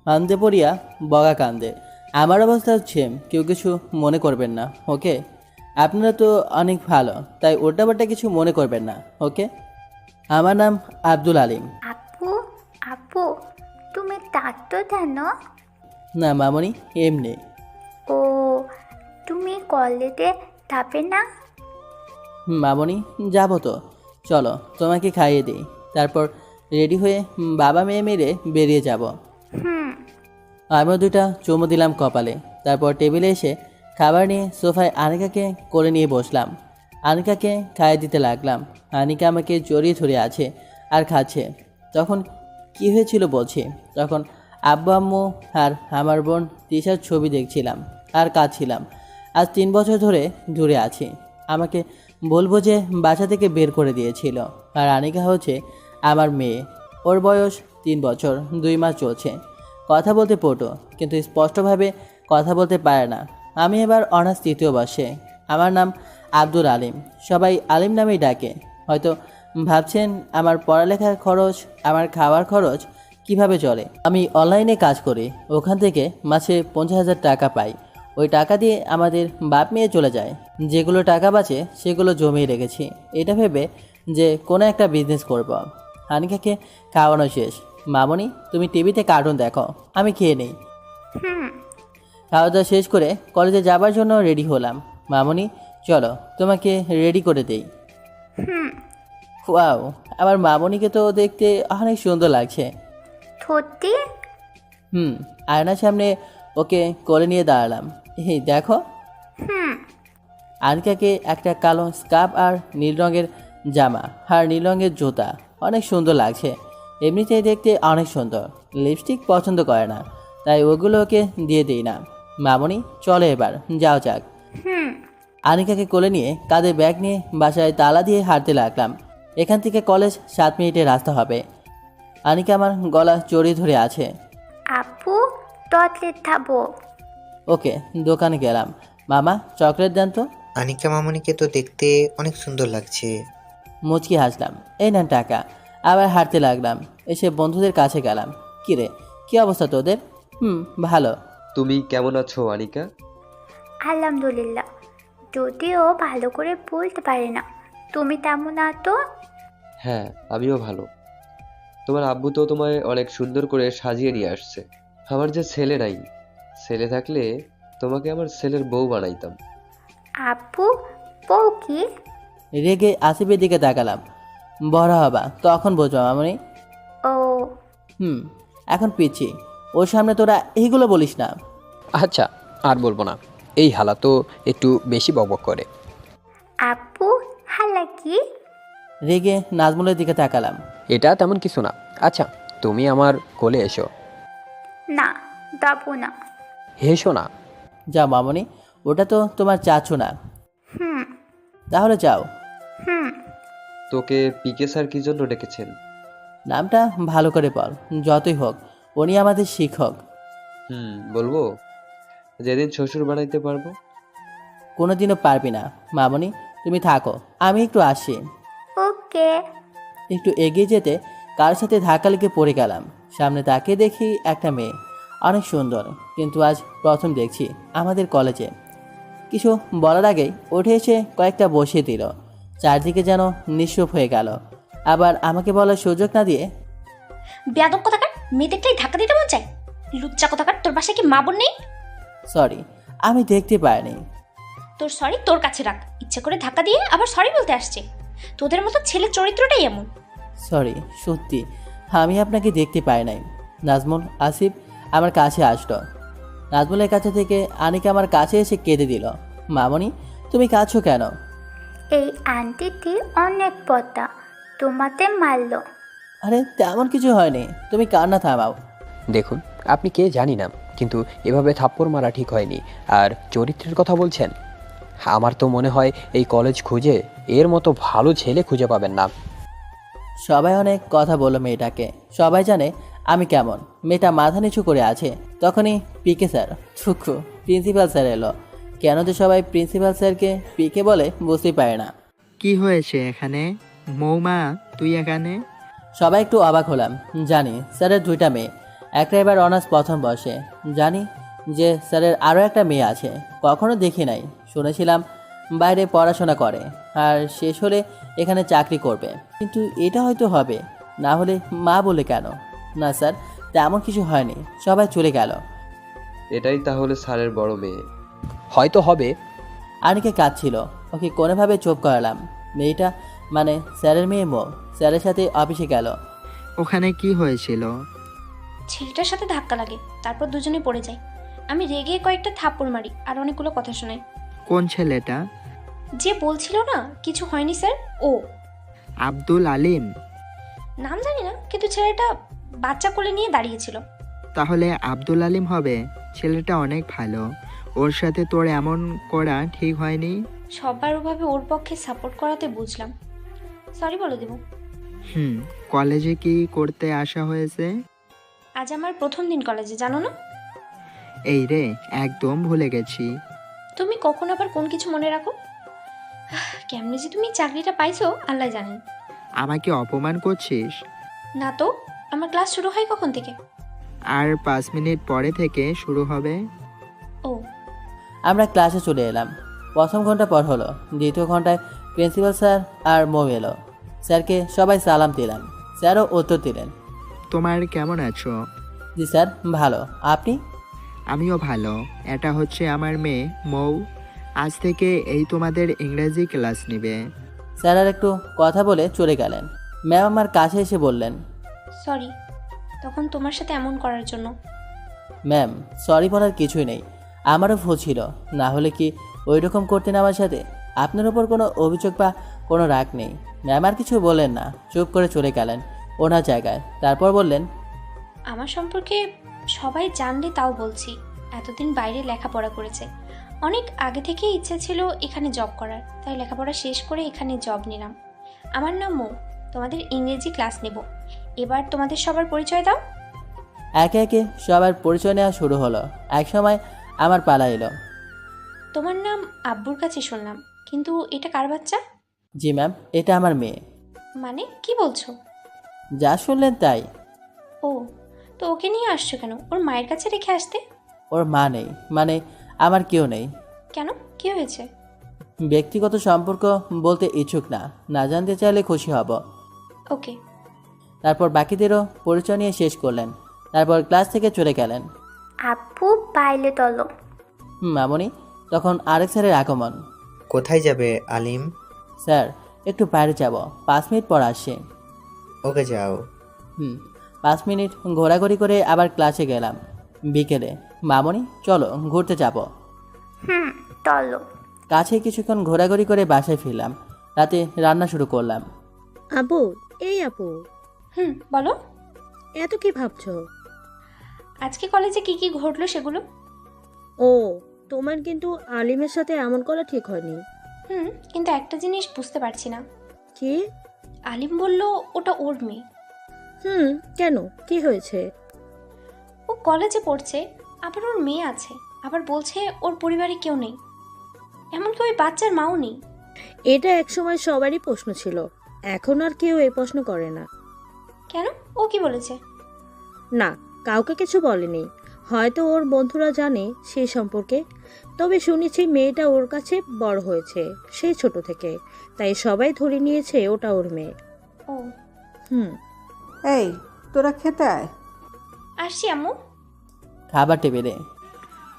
কান্দে পড়িয়া বগা কান্দে। আমার অবস্থা হচ্ছে কেউ কিছু মনে করবেন না, ওকে? আপনারা তো অনেক ভালো, তাই ওটা কিছু মনে করবেন না, ওকে? আমার নাম আব্দুল আলিম। আপু, আপু, তুমি ডাকতো কেন? না মামনি, এমনি। ও, তুমি কলেজে যাবে না? মামনি, যাবো তো। চলো তোমাকে খাইয়ে দিই, তারপর রেডি হয়ে বাবা মেয়ে মেরে বেরিয়ে যাব। হুম। আমিও দুটা চুমু দিলাম কপালে। তারপর টেবিলে এসে খাবার নিয়ে সোফায় আনিকাকে কোলে নিয়ে বসলাম। আনিকাকে খাইয়ে দিতে লাগলাম। আনিকা আমাকে জড়িয়ে ধরে আছে আর খাচ্ছে। তখন কি হয়েছিল বলছি। তখন আব্বু আম্মু আর আমার বোন তিশার ছবি দেখছিলাম আর কাঁদছিলাম। আজ 3 বছর ধরে দূরে আছি। আমাকে বলবো যে বাসা থেকে বের করে দিয়েছিল। আর আনিকা হচ্ছে আমার মেয়ে। ওর বয়স 3 বছর 2 মাস চলছে। কথা বলতে পটু, কিন্তু স্পষ্টভাবে কথা বলতে পারে না। আমি এবার অনার্স 3য় বর্ষে। আমার নাম আব্দুল আলিম। সবাই আলিম নামেই ডাকে। হয়তো ভাবছেন আমার পড়ালেখার খরচ, আমার খাওয়ার খরচ কিভাবে চলে। আমি অনলাইনে কাজ করি, ওখান থেকে মাসে 50,000 টাকা পাই। ওই টাকা দিয়ে আমাদের বাপ মেয়ে চলে যায়। যেগুলো টাকা বাঁচে সেগুলো জমিয়ে রেখেছি, এটা ভেবে যে কোনো একটা বিজনেস করব। হানিকাকে খাওয়ানো শেষ। মামনি, তুমি টিভিতে কার্টুন দেখো, আমি খেয়ে নেই। হুম। খাওয়া দাওয়া শেষ করে কলেজে যাবার জন্য রেডি হলাম। মামনি, চলো তোমাকে রেডি করে দেই। হুম। ওয়াও, আমার মামনিকে তো দেখতে অনেক সুন্দর লাগছে। সত্যি? হুম। আয়নার সামনে ওকে কোলে নিয়ে দাঁড়ালাম। এই দেখো। হুম। আনিকাকে একটা কালো স্কার্ফ আর নীল রঙের জামা আর নীল রঙের জুতা অনেক সুন্দর লাগছে। এমনিতেই দেখতে অনেক সুন্দর। লিপস্টিক পছন্দ করে না, তাই ওগুলো ওকে দিয়ে দিই না। মামনি, চলো এবার যাও যাক। হুম। আনিকাকে কোলে নিয়ে কাঁধে ব্যাগ নিয়ে বাসায় তালা দিয়ে হাঁটতে লাগলাম। এখান থেকে কলেজ 7 মিনিটের রাস্তা হবে। আনিকা আমার গলা জড়িয়ে ধরে আছে। আপু, টয়লেট যাবো। ওকে, দোকানে গেলাম। মামা, চকলেট দেন তো। আনিকা মামনিকে তো দেখতে অনেক সুন্দর লাগছে। মুচকি হাসলাম। এই নেন টাকা। আবার হাঁটতে লাগলাম। এসে বন্ধুদের কাছে গেলাম। কিরে, কি অবস্থা তোদের? ভালো। তুমি কেমন আছো আনিকা? আলহামদুলিল্লাহ, যদিও ভালো করে বলতে পারে না। তুমি তেমন আছো? হ্যাঁ, আমিও ভালো। তোমার আব্বু তো তোমায় অনেক সুন্দর করে সাজিয়ে নিয়ে আসছে। আমার যে ছেলে নাই, ছেলে থাকলে তোমাকে আমার ছেলের বউ বানাইতাম। আপু, বউ কি? রেগে আসিফের দিকে তাকালাম। বড় হবা তখন বুঝবা মামনি। ও। এখন পিচ্ছি। ওর সামনে তোরা এইগুলো বলিস না। আচ্ছা, আর বলবো না। এই হালা তো একটু বেশি বকবক করে। আপু, হালা কি? রেগে নাজমুলের দিকে তাকালাম। এটা তেমন কিছু না। আচ্ছা, তুমি আমার কোলে এসো। না, যাবো না। হেসো না। যাও মামনি, ওটা তো তোমার চাচ্ছ না। হুম। তাহলে যাও। হুম। তোকে পিকে স্যার কি জন্য ডেকেছেন? নামটা ভালো করে বল। যতই হোক উনি আমাদের শিক্ষক। বলবো? যেদিন শ্বশুর বানাইতে পারবো। কোনোদিনও পারবি না। মামনি, তুমি থাকো, আমি একটু আসি। ওকে। একটু এগিয়ে যেতে কার সাথে ধাক্কা লেগে পড়ে গেলাম। সামনে তাকিয়ে দেখি একটা মেয়ে, অনেক সুন্দর, কিন্তু আজ প্রথম দেখছি আমাদের কলেজে। কিছু বলার আগেই উঠে এসে কয়েকটা বসিয়ে দিল। চারদিকে যেন নিঃসব হয়ে গেল। আবার আমাকে বলার সুযোগ না দিয়ে, বেয়াদব কোথাকার, মেয়েদেরটাই ধাক্কা দিতে মন চায়। লুচ্চা কোথাকার, তোর বাসায় কি মা বোন নেই? সরি, আমি দেখতে পাইনি। তোর সরি তোর কাছে রাখ। ইচ্ছে করে ধাক্কা দিয়ে আবার সরি বলতে আসছে। তোদের মতো ছেলের চরিত্রটাই এমন। সরি, সত্যি আমি আপনাকে দেখতে পাই নাই। নাজমুল, আসিফ আমার কাছে আসলো। নাজমুলের কাছে থেকে আনিকা আমার কাছে এসে কেঁদে দিল। মামনি, তুমি কাঁদছো কেন? এই আন্টিটি অনেক পদ্মা, তোমাতে মারলো। আরে তেমন কিছু হয়নি, তুমি কান্না থামাও। দেখুন, আপনি কে জানি না, কিন্তু এভাবে থাপ্পড় মারা ঠিক হয়নি। আর চরিত্রের কথা বলছেন, আমার তো মনে হয় এই কলেজ খুঁজে এর মতো ভালো ছেলে খুঁজে পাবেন না। সবাই অনেক কথা বললো মেয়েটাকে। সবাই জানে আমি কেমন। মেয়েটা মাথা নিচু করে আছে। তখনই পিকে স্যার, থুকু, প্রিন্সিপাল স্যার এলো। কেন যে সবাই প্রিন্সিপাল স্যারকে পিকে বলে বুঝতেই পারে না। কি হয়েছে এখানে? মৌমা, তুই এখানে? সবাই একটু অবাক হলাম। জানি স্যারের 2টা মেয়ে, একটা এবার অনার্স প্রথম বর্ষে। জানি যে স্যারের আরও একটা মেয়ে আছে, কখনো দেখি নাই, শুনেছিলাম বাইরে পড়াশোনা করে আর শেষ হলে এখানে চাকরি করবে। কিন্তু এটা হয়তো হবে, না হলে মা বলে কেন? না স্যার, তেমন কিছু হয়নি, সবাই চলে গেল। এটাই তাহলে স্যারের বড় মেয়ে। হয়তো হবে। আনিকা কাঁদছিল, ওকে কোনোভাবে চুপ করালাম। মেয়েটা মানে স্যারের মেয়ে মো স্যারের সাথে অফিসে গেল। ওখানে কি হয়েছিল? ছেলেটার সাথে ধাক্কা লাগে, তারপর দুজনে পড়ে যায়। আমি রেগে কয়েকটা থাপ্পড় মারি আর অনেকগুলো কথা শোনাই। কোন ছেলেটা? যে বলছিল না কিছু হয়নি স্যার, ও। আব্দুল আলিম? নাম জানি না, কিন্তু ছেলেটা বাচ্চা কোলে নিয়ে দাঁড়িয়েছিল। তাহলে আব্দুল আলিম হবে। ছেলেটা অনেক ভালো, ওর সাথে তোর এমন করা ঠিক হয়নি। সবার ওভাবে ওর পক্ষে সাপোর্ট করাতে বুঝলাম, সরি বলে দেব। কলেজে কি করতে আসা হয়েছে? আজ আমার প্রথম দিন কলেজে, জানো না? এই রে, একদম ভুলে গেছি। তুমি কখন আবার কোন কিছু মনে রাখো? কেমনে যে তুমি চাকরিটা পাইছো আল্লাহ জানেন। আমাকে অপমান করছিস? না তো, আমার ক্লাস শুরু হয় কখন থেকে? আর 5 মিনিট পরে থেকে শুরু হবে। ও। আমরা ক্লাসে চলে এলাম। প্রথম ঘন্টা পর হলো, দ্বিতীয় ঘন্টায় প্রিন্সিপাল স্যার আর মো এলো। স্যারকে সবাই সালাম দিলাম, স্যারও উত্তর দিলেন। তোমার কেমন আছো? জি স্যার, ভালো। আপনি? আমিও ভালো। এটা হচ্ছে আমার মেয়ে মৌ। আজ থেকে এই তোমাদের ইংরেজি ক্লাস নেবে। স্যার আর একটু কথা বলে চলে গেলেন। ম্যাম আমার কাছে এসে বললেন, সরি তখন তোমার সাথে এমন করার জন্য। ম্যাম সরি বলার কিছুই নেই, আমারও ভুল ছিল, না হলে কি ওই রকম করতেন আমার সাথে? আপনার ওপর কোনো অভিযোগ বা কোনো রাগ নেই। ম্যাম আর কিছু বললেন না, চুপ করে চলে গেলেন ওনার জায়গায়। তারপর বললেন, আমার সম্পর্কে সবাই জানলে তাও বলছি, এতদিন বাইরে লেখাপড়া করেছে। অনেক আগে থেকেই ইচ্ছে ছিল এখানে জব করার, তাই লেখাপড়া শেষ করে এখানে জব নিলাম। আমার নাম মৌ, তোমাদের ইংরেজি ক্লাস নেব। এবার তোমাদের সবার পরিচয় দাও। একে একে সবার পরিচয় নেওয়া শুরু হলো। এক সময় আমার পালা এলো। তোমার নাম আব্বুর কাছে শুনলাম, কিন্তু এটা কার বাচ্চা? জি ম্যাম, এটা আমার মেয়ে। মানে কি বলছো? যা শুনলেন তাই। ও, তো ওকে নিয়ে আসছো কেন? ওর মায়ের কাছে রেখে আসতে। ওর মা নেই, মানে আমার কেউ নেই। কেন, কি হয়েছে? ব্যক্তিগত সম্পর্ক বলতে ইচ্ছুক না, না জানতে চাইলে খুশি হব। ওকে। তারপর বাকিদেরও পরিচয় নিয়ে শেষ করলেন। তারপর ক্লাস থেকে চলে গেলেন। আপু বাইলে তলো। মামনি, তখন আরেক স্যারের আগমন। কোথায় যাবে আলিম? স্যার একটু বাইরে যাব, 5 মিনিট পর আসছে। ওকে যাও। 5 মিনিট ঘোরাঘুরি করে আবার ক্লাসে গেলাম। বিকেলে, মামনি চলো ঘুরতে যাব। তলো। কাছে কিছুক্ষণ ঘোরাঘুরি করে বাসায় ফিরলাম। রাতে রান্না শুরু করলাম। আপু, এই আপু, বলো। এত কি ভাবছো? আজকে কলেজে কি কি ঘটলো সেগুলো। ও, তোমার কিন্তু আলিমের সাথে এমন করা ঠিক হয়নি। কিন্তু একটা জিনিস বুঝতে পারছি না। কি? আলিম বলল ওটা ওর মেয়ে। কেন, কি হয়েছে? ও কলেজে পড়ছে, আবার ওর মেয়ে আছে, আবার বলছে ওর পরিবারে কেউ নেই, এমনকি ওই বাচ্চার মাও নেই। এটা একসময় সবারই প্রশ্ন ছিল, এখন আর কেউ এই প্রশ্ন করে না। কেন, ও কি বলেছে? না, কাউকে কিছু বলেনি। হয়তো ওর বন্ধুরা জানে সেই সম্পর্কে। তবে শুনেছি মেয়েটা ওর কাছে বড় হয়েছে সেই ছোট থেকে, তাই সবাই ধরে নিয়েছে ওটা ওর মেয়ে। ও। এই, তোরা খেতে আয়। আসছি আম্মু। খাবার টেবিলে।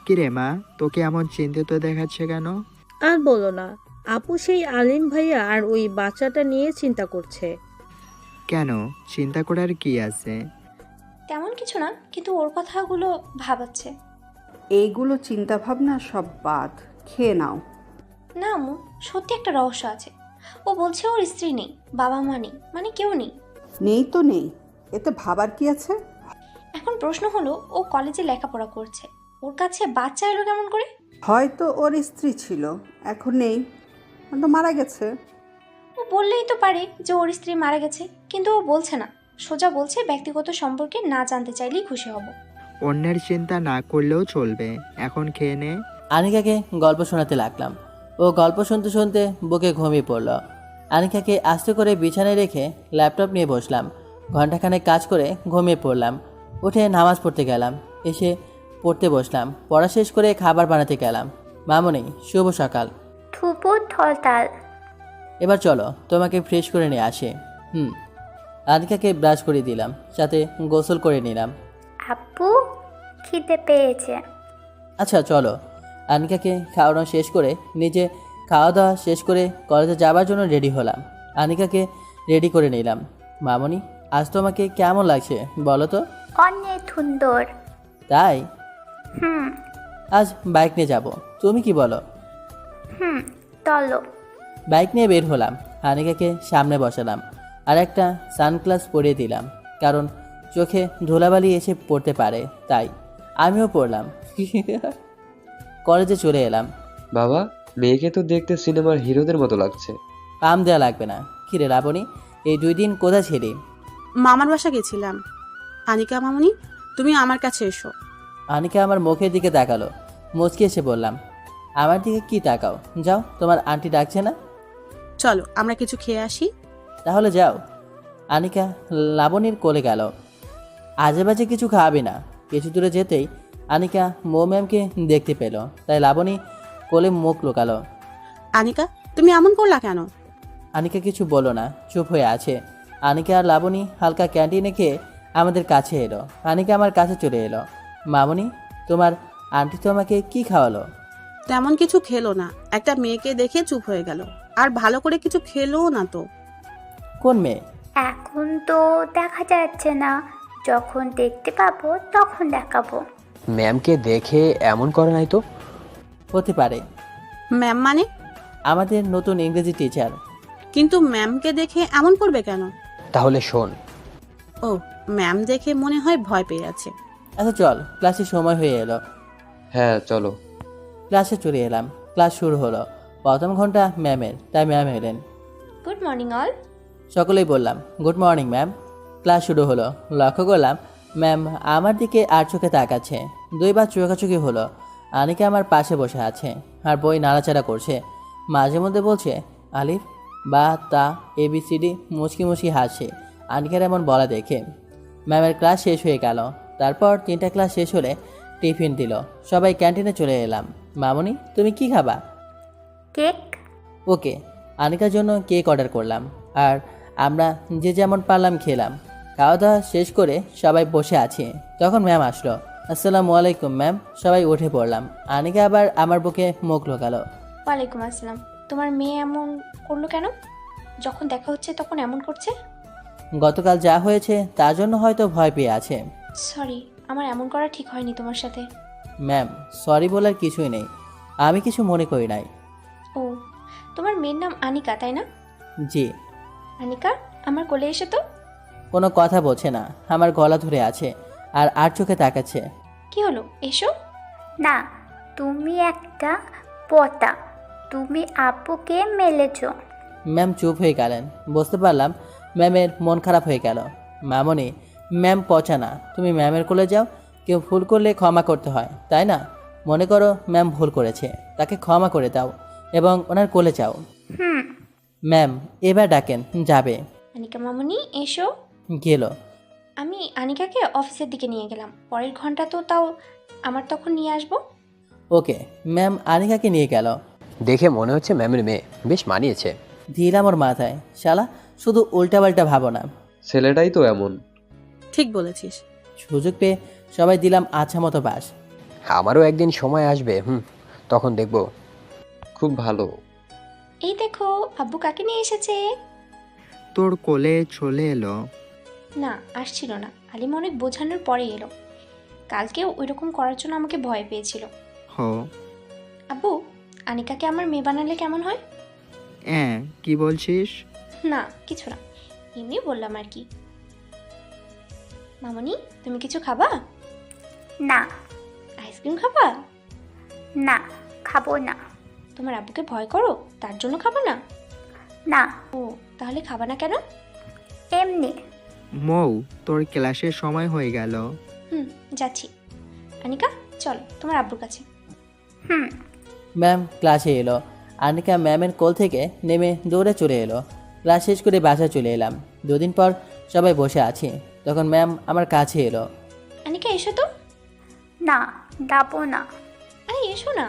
কিরে মা, তোকে এমন চিন্তিত দেখাচ্ছে কেন? আর বলো না, আপু সেই আলিম ভাইয়া আর ওই বাচ্চাটা নিয়ে চিন্তা করছে। কেন, চিন্তা করার কি আছে? তেমন কিছু না, কিন্তু ওর কথাগুলো ভাবাচ্ছে। এইগুলো চিন্তা ভাবনা সব বাদ, খেয়ে নাও। না আম্মু, সত্যি একটা রহস্য আছে। ও বলছে ওর স্ত্রী নেই, বাবা মা নেই, মানে কেউ নেই। নেই তো নেই, এতে ভাবার কি আছে? এখন প্রশ্ন হলো, ও কলেজে লেখাপড়া করছে, ওর কাছে বাচ্চা এলো কেমন করে? হয়তো ওর স্ত্রী ছিল, এখন নেই, তো মারা গেছে। ও বললেই তো পারে যে ওর স্ত্রী মারা গেছে, কিন্তু ও বলছে না, সোজা বলছে ব্যক্তিগত সম্পর্কে না জানতে চাইলেই খুশি হব। অন্যের চিন্তা না করলেও চলবে, এখন খেয়ে নে। আনিকাকে গল্প শোনাতে লাগলাম। ও গল্প শুনতে শুনতে বুকে ঘুমিয়ে পড়ল। আনিকাকে আস্তে করে বিছানায় রেখে ল্যাপটপ নিয়ে বসলাম। ঘণ্টাখানেক কাজ করে ঘুমিয়ে পড়লাম। উঠে নামাজ পড়তে গেলাম, এসে পড়তে বসলাম, পড়া শেষ করে খাবার বানাতে গেলাম। মামনি, শুভ সকাল। থুপু থলতাল। এবার চলো তোমাকে ফ্রেশ করে নিয়ে আসে। আনিকাকে ব্রাশ করে দিলাম, সাথে গোসল করে নিলাম। আপু, খিদে পেয়েছে। আচ্ছা চলো। আনিকাকে খাওয়ানো শেষ করে নিজে খাওয়া দাওয়া শেষ করে কলেজে যাবার জন্য রেডি হলাম। আনিকাকে রেডি করে নিলাম। মামনি, আজ তোমাকে কেমন লাগছে বলো তো? অনেক সুন্দর। তাই? হুম আজ বাইক নিয়ে যাব, তুমি কি বলো? চলো। বাইক নিয়ে বের হলাম। আনিকাকে সামনে বসালাম আর একটা সানগ্লাস পরিয়ে দিলাম, কারণ চোখে ধুলাবালি এসে পড়তে পারে, তাই আমিও পড়লাম। কলেজে চলে এলাম। বাবা, মেয়েকে তো দেখতে সিনেমার হিরোদের মতো লাগছে। পাম দেওয়া লাগবে না। কিরে লাবণী, এই 2 দিন কোথায় ছিলি? মামার বাসা গেছিলাম। আনিকা মামনি, তুমি আমার কাছে এসো। আনিকা আমার মুখের দিকে তাকালো, মুচকি এসে বললাম, আমার দিকে কি তাকাও? যাও, তোমার আন্টি ডাকছে না? চলো আমরা কিছু খেয়ে আসি। তাহলে যাও। আনিকা লাবণীর কোলে গেল। আজে বাজে কিছু খাওয়াবি না। কিছু দূরে যেতেই আনিকা ম্যামকে দেখতে পেল, তাই লাবণী কোলে মুখ লুকালো। আনিকা, তুমি এমন করলা কেন? আনিকা কিছু বলল না, চুপ হয়ে আছে। আনিকা আর লাবণী হালকা ক্যান্টিনে খেয়ে আমাদের কাছে এলো। আনিকা আমার কাছে চলে এলো। মামনি, তোমার আন্টি তো আমাকে কি খাওয়ালো? তেমন কিছু খেলো না, একটা মেয়েকে দেখে চুপ হয়ে গেল। আর ভালো করে কিছু খেলোও না তো। কোন মেয়ে? এখন তো দেখা যাচ্ছে না, যখন দেখতে পাবো তখন দেখাবো। ম্যামকে দেখে এমন করে নাই তো? হতে পারে, ম্যাম মানে? আমাদের নতুন ইংরেজি টিচার। কিন্তু ম্যামকে দেখে এমন করবে কেন? তাহলে শোন, ও, ম্যাম দেখে মনে হয় ভয় পেয়ে আছে। আচ্ছা চল, ক্লাসের সময় হয়ে এলো। হ্যাঁ চলো। ক্লাসে চলে এলাম। ক্লাস শুরু হলো। প্রথম ঘন্টা ম্যামের, তাই ম্যাম এলেন। Good morning all. সকলেই বললাম, গুড মর্নিং ম্যাম। ক্লাস শুরু হলো। লক্ষ্য করলাম ম্যাম আমার দিকে আর চোখে তাকাচ্ছে। 2 বার চোখাচোখি হলো। আনিকা আমার পাশে বসে আছে আর বই নাড়াচাড়া করছে। মাঝে মধ্যে বলছে আলিফ বা তা ABCD, মুচকি মুচকি হাসছে আনিকার এমন বলা দেখে। ম্যামের ক্লাস শেষ হয়ে গেল। তারপর 3টা ক্লাস শেষ হলে টিফিন দিল। সবাই ক্যান্টিনে চলে এলাম। মামনি, তুমি কি খাবা? কেক। ওকে। আনিকার জন্য কেক অর্ডার করলাম আর আমরা যে যেমন পারলাম খেলাম। খাওয়া দাওয়া শেষ করে সবাই বসে আছি, তখন ম্যাম আসলো। আসসালামু আলাইকুম ম্যাম। সবাই উঠে পড়লাম। আনিকা আবার আমার বুকে মুখ লোকালো। ওয়ালাইকুম আসসালাম। তোমার মেয়ে এমন করলো কেন? যখন দেখা হচ্ছে তখন এমন করছে? গতকাল যা হয়েছে তার জন্য হয়তো ভয় পেয়ে আছে। সরি, আমার এমন করা ঠিক হয়নি তোমার সাথে। ম্যাম, সরি বলার কিছুই নেই, আমি কিছু মনে করি নাই। ও, তোমার মেয়ের নাম আনিকা, তাই না? জি। আনিকা, আমার কোলে এসে তো। কোনো কথা বলছে না, আমার গলা ধরে আছে আর চোখে তাকাচ্ছে। কি হলো, এসো। না, তুমি একটা পতা। তুমি আপুকে মেলেছ। ম্যাম চুপ হয়ে গেলেন। বুঝতে পারলাম ম্যামের মন খারাপ হয়ে গেল। মামনি, ম্যাম পচা না, তুমি ম্যামের কোলে যাও। কেউ ভুল করলে ক্ষমা করতে হয়, তাই না? মনে করো ম্যাম ভুল করেছে, তাকে ক্ষমা করে দাও এবং ওনার কোলে যাও। ম্যাম এবার ডাকেন, যাবে। আনিকা মামুনি, এসো। গেল। আমি আনিকাকে অফিসের দিকে নিয়ে গেলাম। পরের ঘন্টা তো তাও আমার তখন নিয়ে আসবো। ওকে। ম্যাম আনিকাকে নিয়ে গেল। দেখে মনে হচ্ছে ম্যামের মেয়ে বেশ মানিয়েছে। দিলাম ওর মাথায়, শালা শুধু উল্টাপাল্টা ভাবো না। ছেলেটাই তো এমন। ঠিক বলেছিস। সুযোগ পেয়ে সবাই দিলাম আচ্ছা মতো বাস। আমারও একদিন সময় আসবে, তখন দেখব। খুব ভালো। এই দেখো, আব্বু কাকে নিয়ে এসেছে। তোর কোলে চলে এলো। না, আসছিল না। আলিম অনেক বোঝানোর পরে এলো। কালকেও ওইরকম করার জন্য আমাকে ভয় পেয়েছিল। হো। আব্বু, আনিকাকে আমার মেয়ে বানালে কেমন হয়? হ্যাঁ, কি বলছিস? না, কিছু না, এমনি বললাম আর কি। মামনি, তুমি কিছু খাবা? না। আইসক্রিম খাবা? না, খাবো না। তোমার আব্বুকে ভয় করো, তার জন্য খাবা না? না। ও, তাহলে খাবা না কেন? এমনি। মৌ, তোর ক্লাসের সময় হয়ে গেল। যাচ্ছি। আনিকা, চল তোমার আব্বুর কাছে। ম্যাম ক্লাসে এলো। আনিকা ম্যামের কোল থেকে নেমে দৌড়ে চলে এলো। ক্লাস শেষ করে বাসায় চলে এলাম। 2 দিন পর সবাই বসে আছি, তখন ম্যাম আমার কাছে এলো। এসো তো। না, যাবো না। আরে এসো না।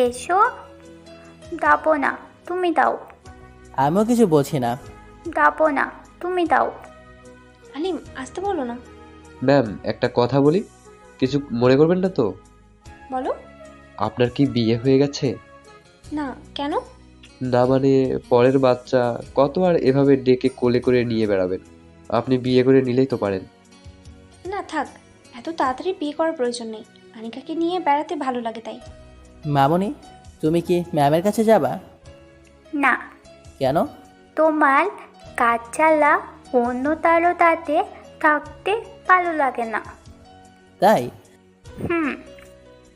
এসো। যাবো না, তুমি দাও। আমিও কিছু বলছি না। যাবো না, তুমি দাও। আলিম আসতে বলো না। ম্যাম, একটা কথা বলি, কিছু মনে করবেন না তো? বলো। আপনার কি বিয়ে হয়ে গেছে? না, কেন? না মানে, পরের বাচ্চা কত আর এভাবে ডেকে কোলে করে নিয়ে বেড়াবেন? আপনি বিয়ে করে নিলেই তো পারেন। না থাক, এত তাড়াতাড়ি বিয়ে করার প্রয়োজন নেই। আনিকাকে নিয়ে বেড়াতে ভালো লাগে তাই। মামনি, তুমি কি ম্যামের কাছে যাবা? না, কেন? তোমার কাজ চালা অন্য তারও তাতে থাকতে ভালো লাগে না। তাই? হুম।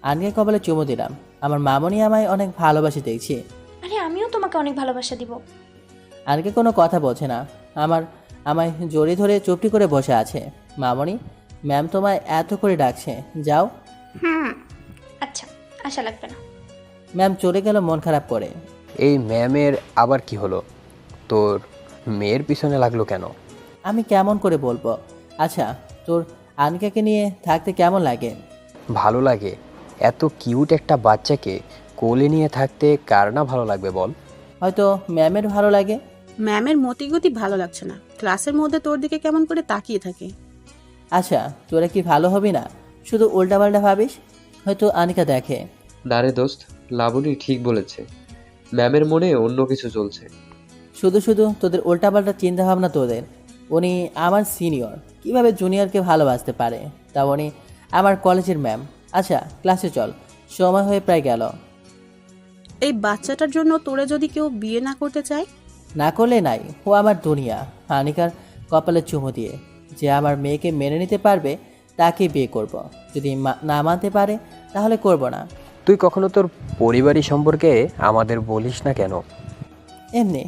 আনকে কপালে চুমু দিলাম। আমার মামনি আমায় অনেক ভালোবাসে দেখছি। আরে আমিও তোমাকে অনেক ভালোবাসা দিব। আনকে কোনো কথা বলছে না। আমায় জড়িয়ে ধরে চুপটি করে বসে আছে। মামনি, ম্যাম তোমায় এত করে ডাকছে, যাও। হুম। আচ্ছা, আশা লাগবে না। ম্যাম চলে গেল মন খারাপ করে। এই ম্যামের আবার কি হলো? তোর মেয়ের পিছনে লাগলো কেন? আমি কেমন করে বলবো? আচ্ছা, তোর আনকাকে নিয়ে থাকতে কেমন লাগে? ভালো লাগে। এত কিউট একটা বাচ্চাকে কোলে নিয়ে থাকতে কার না ভালো লাগবে বল? হয়তো ম্যামের ভালো লাগে। ম্যামের মতিগতি ভালো লাগছে না, ক্লাসের মধ্যে তোর দিকে কেমন করে তাকিয়ে থাকে। আচ্ছা, তোরা কি ভালো হবি না? শুধু উল্টাপাল্টা ভাবিস। হয়তো আনিকা দেখে। না রে দোস্ত, লাবণী ঠিক বলেছে, ম্যামের মনে অন্য কিছু চলছে। শুধু শুধু তোদের উল্টাপাল্টা চিন্তাভাবনা তোদের। উনি আমার সিনিয়র, কিভাবে জুনিয়রকে ভালোবাসতে পারে? তা উনি আমার কলেজের ম্যাম। আচ্ছা, ক্লাসে চল, সময় হয়ে প্রায় গেল। এই বাচ্চাটার জন্য তোরে যদি কেউ বিয়ে না করতে চায়? না করলে নাই, ও আমার দুনিয়া। আনিকার কপালে চুমু দিয়ে, যে আমার মেয়েকে মেনে নিতে পারবে তাকে বিয়ে করব। যদি না মানতে পারে তাহলে করব না। তুই কখনো তোর পরিবারই সম্পর্কে আমাদের বলিস না কেন? এমনি।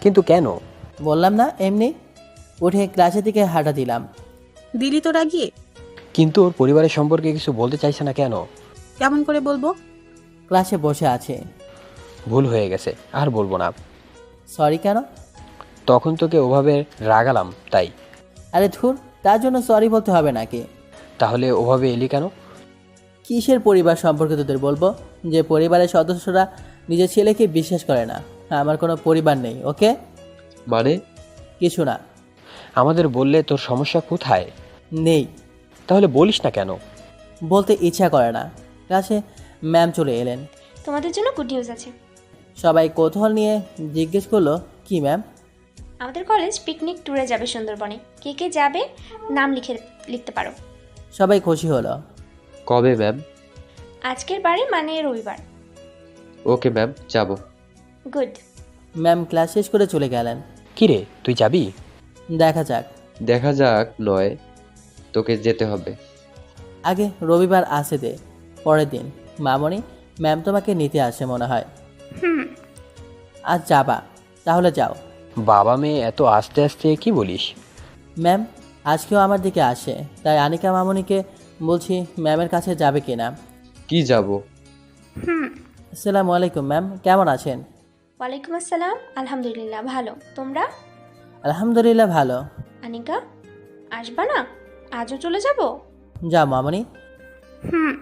কিন্তু কেন? বললাম না, এমনি। উঠে ক্লাসের দিকে হাঁটা দিলাম। দিলি তো রাগিয়ে? কিন্তু ওর পরিবারের সম্পর্কে কিছু বলতে চাইছে না কেন? কেমন করে বলবো? ক্লাসে বসে আছে। ভুল হয়ে গেছে, আর বলবো না। সরি কেন? তখন তোকে ওভাবে রাগালাম তাই। আরে ধুর, তার জন্য সরি বলতে হবে নাকি? তাহলে ওভাবে এলি কেন? কিসের পরিবার সম্পর্কে তোদের বলবো? যে পরিবারের সদস্যরা নিজের ছেলেকে বিশ্বাস করে না। আমার কোনো পরিবার নেই, ওকে? মানে? কিছু না। আমাদের বললে তোর সমস্যা কোথায়? নেই। তাহলে বলিস না কেন? বলতে ইচ্ছা করে না। ক্লাসে ম্যাম চলে এলেন। তোমাদের জন্য গুড নিউজ আছে। সবাই কৌতূহল নিয়ে জিজ্ঞেস করলো, কি ম্যাম? আমাদের কলেজ পিকনিক ট্যুরে যাবে সুন্দরবনে। কে কে যাবে নাম লিখতে পারো। সবাই খুশি হলো। কবে ম্যাম? আজকের বারে মানে রবিবার। ওকে ম্যাম, যাব। গুড। ম্যাম ক্লাস শেষ করে চলে গেলেন। কি রে, তুই যাবি? দেখা যাক। দেখা যাক নয়, তোকে যেতে হবে। আগে রবিবার আসে দে। পরের দিন, মামনি, ম্যাম তোমাকে নিতে আসে মনে হয়। হুম। আজ যাবা? তাহলে যাও। বাবা মেয়ে এত আস্তে আস্তে কি বলিস? ম্যাম আজকেও আমার দিকে আসে, তাই আনিকা মামনিকে বলছি ম্যামের কাছে যাবে কিনা। কি যাব? হুম। আসসালামু আলাইকুম ম্যাম, কেমন আছেন? ওয়ালাইকুম আসসালাম, আলহামদুলিল্লাহ ভালো। তোমরা? আলহামদুলিল্লাহ ভালো। আনিকা, আসবা না? আজও চলে যাব? যাও মামনি। হুম।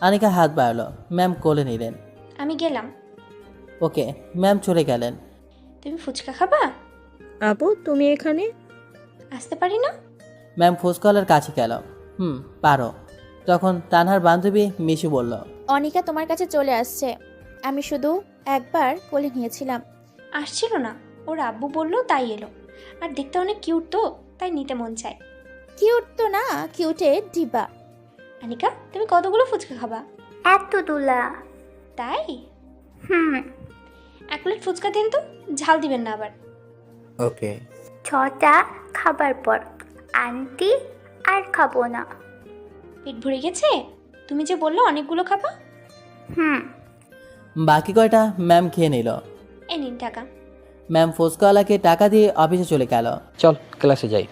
আনিকা হাত বাড়ালো। ম্যাম কোলে নিলেন। আমি গেলাম। ওকে। ম্যাম চলে গেলেন। তুমি ফুচকা খাবা? আপু তুমি এখানে? আসতে পারি না? ম্যাম ফুচকাওয়ালার কাছে গেল। পারো। তখন তানহার বান্ধবী মিশু বলল, অনিকা তোমার কাছে চলে আসছে। আমি শুধু একবার কোলে নিয়েছিলাম। আসছিল না, ওর আব্বু বললো তাই এলো। আর দেখতে অনেক কিউট তো, তাই নিতে মন চায়। কিউট তো না, কিউটের ডিবা। আনিকা, তুমি কতগুলো ফুচকা খাবা? এত দুলা। তাই? হুম। 1 প্লেট ফুচকা দিন তো, ঝাল দিবেন না আবার। ওকে। 6টা খাবার পর আন্টি আর খাবো না। পেট ভরে গেছে? তুমি যে বললো অনেকগুলো খাবা। হুম। বাকি কয়টা ম্যাম খেয়ে নিল। এই নিন টাকা। ম্যাম ফুচকাওয়ালাকে টাকা দিয়ে অফিসে চলে গেল। চল ক্লাসে যাই।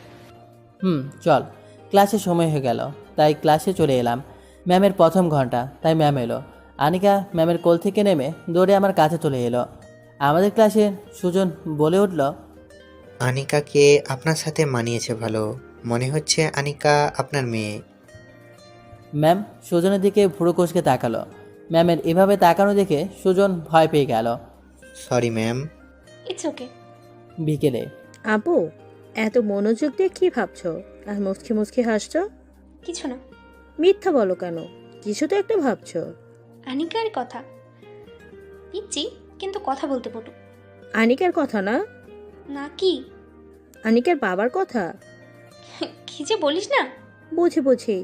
চল। ক্লাসের সময় হয়ে গেল, তাই ক্লাসে চলে এলাম। ম্যামের প্রথম ঘন্টা, তাই ম্যাম এলো। আনিকা ম্যামের কোল থেকে নেমে দৌড়ে আমার কাছে চলে এলো। আমাদের ক্লাসের সুজন বলে উঠল, আনিকাকে আপনার সাথে মানিয়েছে ভালো। মনে হচ্ছে আনিকা আপনার মেয়ে। ম্যাম সুজনের দিকে ভুরু কোষকে তাকালো। ম্যামের এভাবে তাকানো দেখে সুজন ভয় পেয়ে গেল। Sorry ma'am. It's okay. বিকেলে আপু, এত মনোযোগ দিয়ে কি ভাবছো আর মুচকি মুচকি হাসছো? কিছু না। মিথ্যা বলো কেন? কিছু তো একটা ভাবছো। আনিকার কথা। পিচ্ছি, কিন্তু কথা বলতে পটু। আনিকার কথা না? না কি? আনিকার বাবার কথা। কি যে বলিস না। বুঝি বুঝি।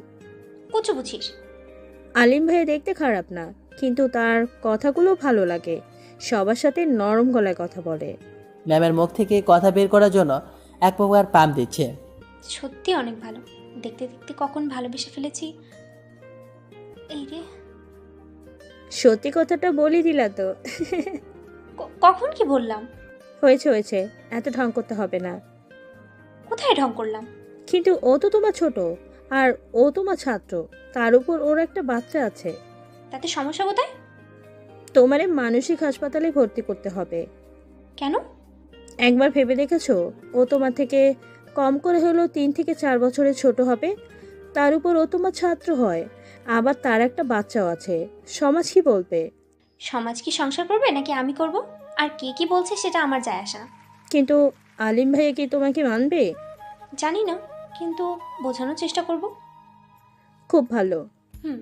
কুচু বুঝিস। আলিম ভাই দেখতে খারাপ না, কিন্তু তার কথাগুলো ভালো লাগে। সবার সাথে নরম গলায় কথা বলে। ম্যামের মুখ থেকে কথা বের করার জন্য এক প্রকার পাম দিচ্ছে। সত্যি অনেক ভালো। দেখতে দেখতে কখন ভালোবেসে ফেলেছি। এই রে, সত্যি কথাটা বলি দিলা তো। কখন কি বললাম? হয়েছে হয়েছে, এত ঢং করতে হবে না। কোথায় ঢং করলাম? কিন্তু ও তো তোমার ছোট, আর ও তোমার ছাত্র, তার উপর ওর একটা বাচ্চা আছে। তাতে সমস্যা কোথায়? তোমারে মানসিক হাসপাতালে ভর্তি করতে হবে। কেন? একবার ভেবে দেখেছো ও তোমার থেকে কম করে হলেও 3 থেকে 4 বছরের ছোট হবে, তার উপর ও তোমার ছাত্র হয়, আবার তার একটা বাচ্চাও আছে। সমাজ কি বলবে? সমাজ কি সংসার করবে নাকি আমি করব? আর কে কি বলছে সেটা আমার যায় আসে না। কিন্তু আলিম ভাইয়া কি তোমাকে মানবে? জানি না, কিন্তু বোঝানোর চেষ্টা করব। খুব ভালো। হুম।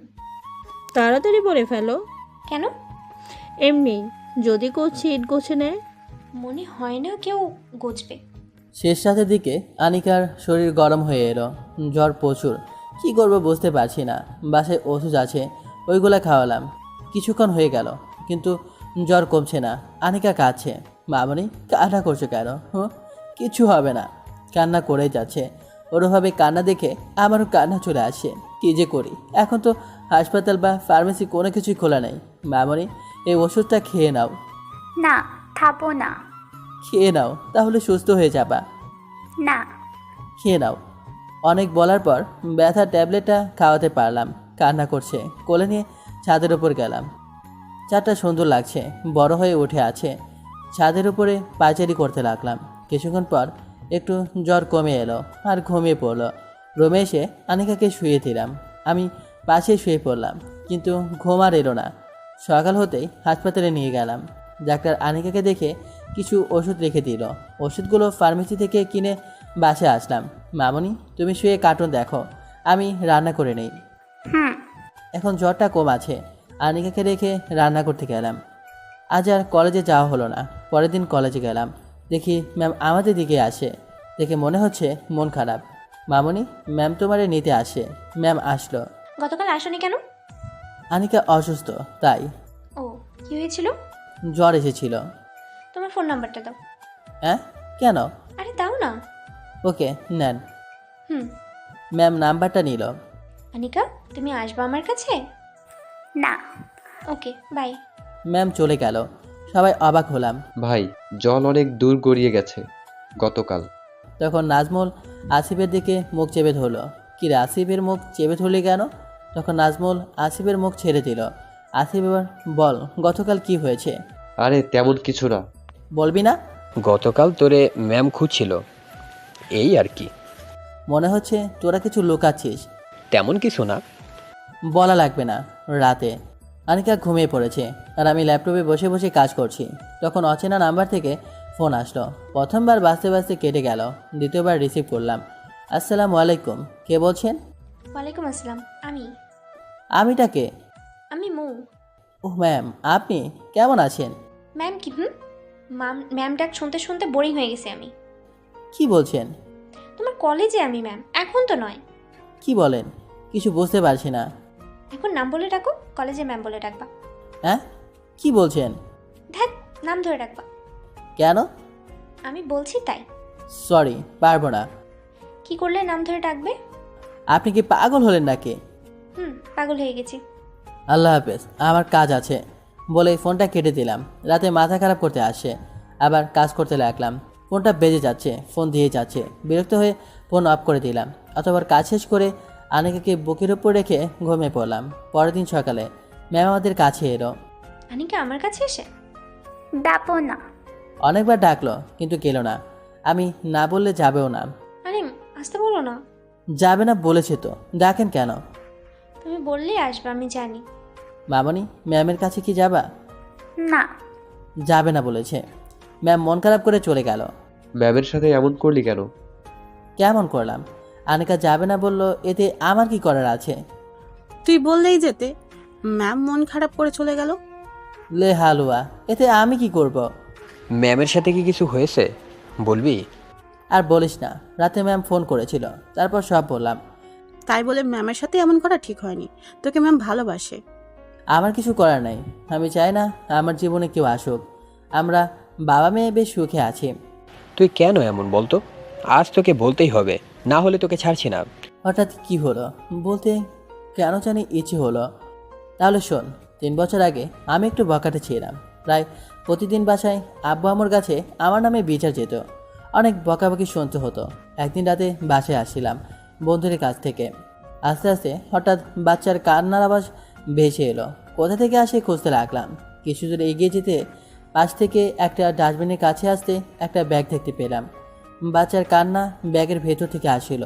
তাড়াতাড়ি বলে ফেলো। কেন? এমনি, যদি কেউ ছিট গোছে নেয়। মনে হয় না কেউ গজবে। শেষ রাতের দিকে আনিকার শরীর গরম হয়ে এলো, জ্বর প্রচুর। কি করবো বুঝতে পারছি না। বাসায় ওষুধ আছে, ওইগুলা খাওয়ালাম। কিছুক্ষণ হয়ে গেল, কিন্তু জ্বর কমছে না। আনিকা কাঁদছে। মামনি কান্না করছো কেন? কিছু হবে না। কান্না করেই যাচ্ছে। ওরভাবে কান্না দেখে আমারও কান্না চলে আসে। কী যে করি, এখন তো হাসপাতাল বা ফার্মেসি কোনো কিছুই খোলা নেই। মামনি এই ওষুধটা খেয়ে নাও। না, খাবো না। খেয়ে নাও, তাহলে সুস্থ হয়ে যাবা। না। খেয়ে নাও। অনেক বলার পর ব্যথার ট্যাবলেটটা খাওয়াতে পারলাম। কান্না করছে, কোলে নিয়ে ছাদের উপর গেলাম। চারটা সুন্দর লাগছে, বড় হয়ে উঠে আছে। ছাদের উপরে পায়চারি করতে লাগলাম। কিছুক্ষণ পর একটু জ্বর কমে এলো আর ঘুমিয়ে পড়লো। রুমে এসে আনিকাকে শুয়ে দিলাম। আমি পাশেই শুয়ে পড়লাম, কিন্তু ঘুম আর এলো না। সকাল হতেই হাসপাতালে নিয়ে গেলাম। ডাক্তার আনিকাকে দেখে কিছু ওষুধ রেখে দিল। ওষুধগুলো ফার্মেসি থেকে কিনে বাসায় আসলাম। মামনি তুমি শুয়ে কার্টুন দেখো, আমি রান্না করে নেই। হুম। এখন জ্বরটা কম আছে। আনিকাকে রেখে রান্না করতে গেলাম। আজ আর কলেজে যাওয়া হলো না। পরের দিন কলেজে গেলাম, দেখি ম্যাম আমাদের দিকে আসে। দেখে মনে হচ্ছে মন খারাপ। মামনি ম্যাম তোমারে নিতে আসে। ম্যাম আসলো। গতকাল আসোনি কেন? আনিকা অসুস্থ তাই। ও, কি হয়েছিল? জ্বর এসেছিল। তোমার ফোন নাম্বারটা দাও। হ্যাঁ কেন? আরে দাও না। ওকে নেন। হুম। ম্যাম নাম্বারটা নিল। আনিকা, তুমি আসবে আমার কাছে? না। ওকে, বাই। ম্যাম চলে গেল। সবাই অবাক হলাম। ভাই, জল অনেক দূর গড়িয়ে গেছে গতকাল। তখন নাজমুল আসিফের দিকে মুখ চেপে ধরলো। কি রে আসিফের মুখ চেপে ধরলি কেন? তখন নাজমুল আসিফের মুখ ছেড়ে দিল। আসিফ এবার বল গতকাল কি হয়েছে? আরে তেমন কিছু না। বলবি না? গতকাল তোরে ম্যাম খুঁজছিল, এই আর কি। মনে হচ্ছে তোরা কিছু লুকাচ্ছিস। তেমন কিছু না। বলা লাগবে না। রাতে আনিকা ঘুমিয়ে পড়েছে আর আমি ল্যাপটপে বসে বসে কাজ করছি। তখন অচেনা নাম্বার থেকে ফোন আসলো। প্রথমবার বাজতে বাজতে কেটে গেল, দ্বিতীয়বার রিসিভ করলাম। আসসালামু আলাইকুম, কে বলছেন? ওয়ালাইকুম আসসালাম। আমিটা কে? আমি মৌ। ও ম্যাম, আপনি কেমন আছেন? ম্যাম কি? ম্যাম ডাক শুনতে শুনতে বোরিং হয়ে গেছি আমি। কি বলছেন? তোমার কলেজে আমি ম্যাম, এখন তো নয়। কি বলেন? কিছু বুঝতে পারছি না। এখন নাম বলে ডাকো, কলেজে ম্যাম বলে ডাকবা। হ্যাঁ কি বলছেন? ধ্যাত, নাম ধরে ডাকবা। কেন? আমি বলছি তাই। সরি, পারবো না। কি করলে নাম ধরে ডাকবে? আপনি কি পাগল হলেন নাকি? পাগল হয়ে গেছি। আল্লাহ হাফেজ, আমার কাজ আছে বলে ফোনটা কেটে দিলাম। রাতে মাথা খারাপ করতে আসে, আবার কাজ করতে লাগলাম। ফোনটা বেজে যাচ্ছে, ফোন দিয়ে যাচ্ছে। বিরক্ত হয়ে ফোন অফ করে দিলাম। অতবার কাজ শেষ করে আনিকাকে বুকের উপর রেখে ঘুমিয়ে পড়লাম। পরের দিন সকালে ম্যাম আমাদের কাছে এলো। আনিকা আমার কাছে এসে? ডাকো না। অনেকবার ডাকলো কিন্তু গেল না। আমি না বললে যাবেও না। আরে আসতে বলো না। যাবে না বলেছে তো, ডাকেন কেন? তুমি বললেই আসবে, আমি জানি। মামনি, ম্যামের কাছে কি যাবা? না। যাবে না বলেছে। ম্যাম মন খারাপ করে চলে গেল। ম্যামের সাথে এমন করলি কেন? কেমন করলাম? আনিকা যাবে না বললো, এতে আমার কি করার আছে? তুই বললেই যেতে, ম্যাম মন খারাপ করে চলে গেল। লে হালুয়া, এতে আমি কি করব? ম্যামের সাথে কি কিছু হয়েছে বলবি? আর বলিস না, রাতে ম্যাম ফোন করেছিল, তারপর সব বললাম। তাই বলে ম্যামের সাথে এমন করা ঠিক হয়নি। তোকে ম্যাম ভালোবাসে। আমার কিছু করার নাই। আমি চাই না আমার জীবনে কেউ আসুক। আমরা বাবা মেয়ে বেশ সুখে আছি। তুই কেন এমন বলতো? আজ তোকে বলতেই হবে, না হলে তোকে ছাড়ছি না। হঠাৎ কি হলো বলতে কেন জানি ইচ্ছে হলো। তাহলে শোন, 3 বছর আগে আমি একটু বকাটে ছিলাম। প্রায় প্রতিদিন বাসায় আব্বু আম্মুর কাছে আমার নামে বিচার যেত। অনেক বকাবকি শুনতে হতো। একদিন রাতে বাসায় আসছিলাম বন্ধুদের কাছ থেকে। আস্তে আস্তে হঠাৎ বাচ্চার কান্নার আওয়াজ ভেসে এলো। কোথা থেকে আসে খুঁজতে লাগলাম। কিছু দূর এগিয়ে যেতে পাশ থেকে একটা ডাস্টবিনের কাছে আসতে একটা ব্যাগ দেখতে পেলাম। বাচ্চার কান্না ব্যাগের ভেতর থেকে আসছিল।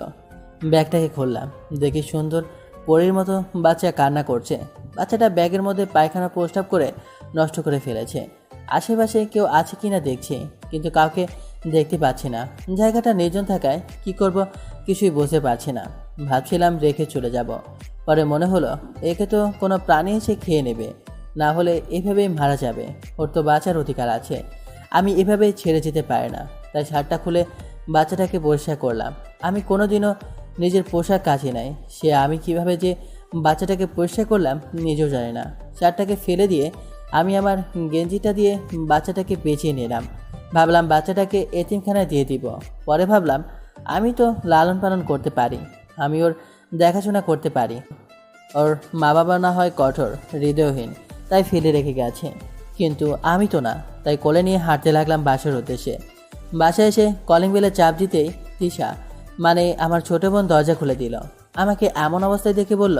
ব্যাগটাকে খুললাম, দেখি সুন্দর পরীর মতো বাচ্চা কান্না করছে। বাচ্চাটা ব্যাগের মধ্যে পায়খানা প্রস্রাব করে নষ্ট করে ফেলেছে। আশেপাশে কেউ আছে কিনা দেখছি, কিন্তু কাউকে দেখতে পাচ্ছি না। জায়গাটা নির্জন থাকায় কি করব কিছুই বুঝতে পারছি না। ভাবছিলাম রেখে চলে যাব, পরে মনে হলো একে তো কোনো প্রাণী এসে খেয়ে নেবে, না হলে এভাবেই মারা যাবে। ওর তো বাঁচার অধিকার আছে, আমি এভাবে ছেড়ে যেতে পারি না। তাই শার্টটা খুলে বাচ্চাটাকে পরিষ্কার করলাম। আমি কোনোদিনও নিজের পোশাক কাচি নাই, সে আমি কিভাবে যে বাচ্চাটাকে পরিষ্কার করলাম নিজেও জানি না। শার্টটাকে ফেলে দিয়ে আমি আমার গেঞ্জিটা দিয়ে বাচ্চাটাকে বেঁচিয়ে নিলাম। ভাবলাম বাচ্চাটাকে এতিমখানায় দিয়ে দিব। পরে ভাবলাম আমি তো লালন পালন করতে পারি, আমি ওর দেখাশোনা করতে পারি। ওর মা বাবা না হয় কঠোর হৃদয়হীন, তাই ফেলে রেখে গেছে, কিন্তু আমি তো না। তাই কোলে নিয়ে হাঁটতে লাগলাম বাসার উদ্দেশ্যে। বাসায় এসে কলিং বেলে চাপ দিতেই তিশা, মানে আমার ছোট বোন, দরজা খুলে দিল। আমাকে এমন অবস্থায় দেখে বলল,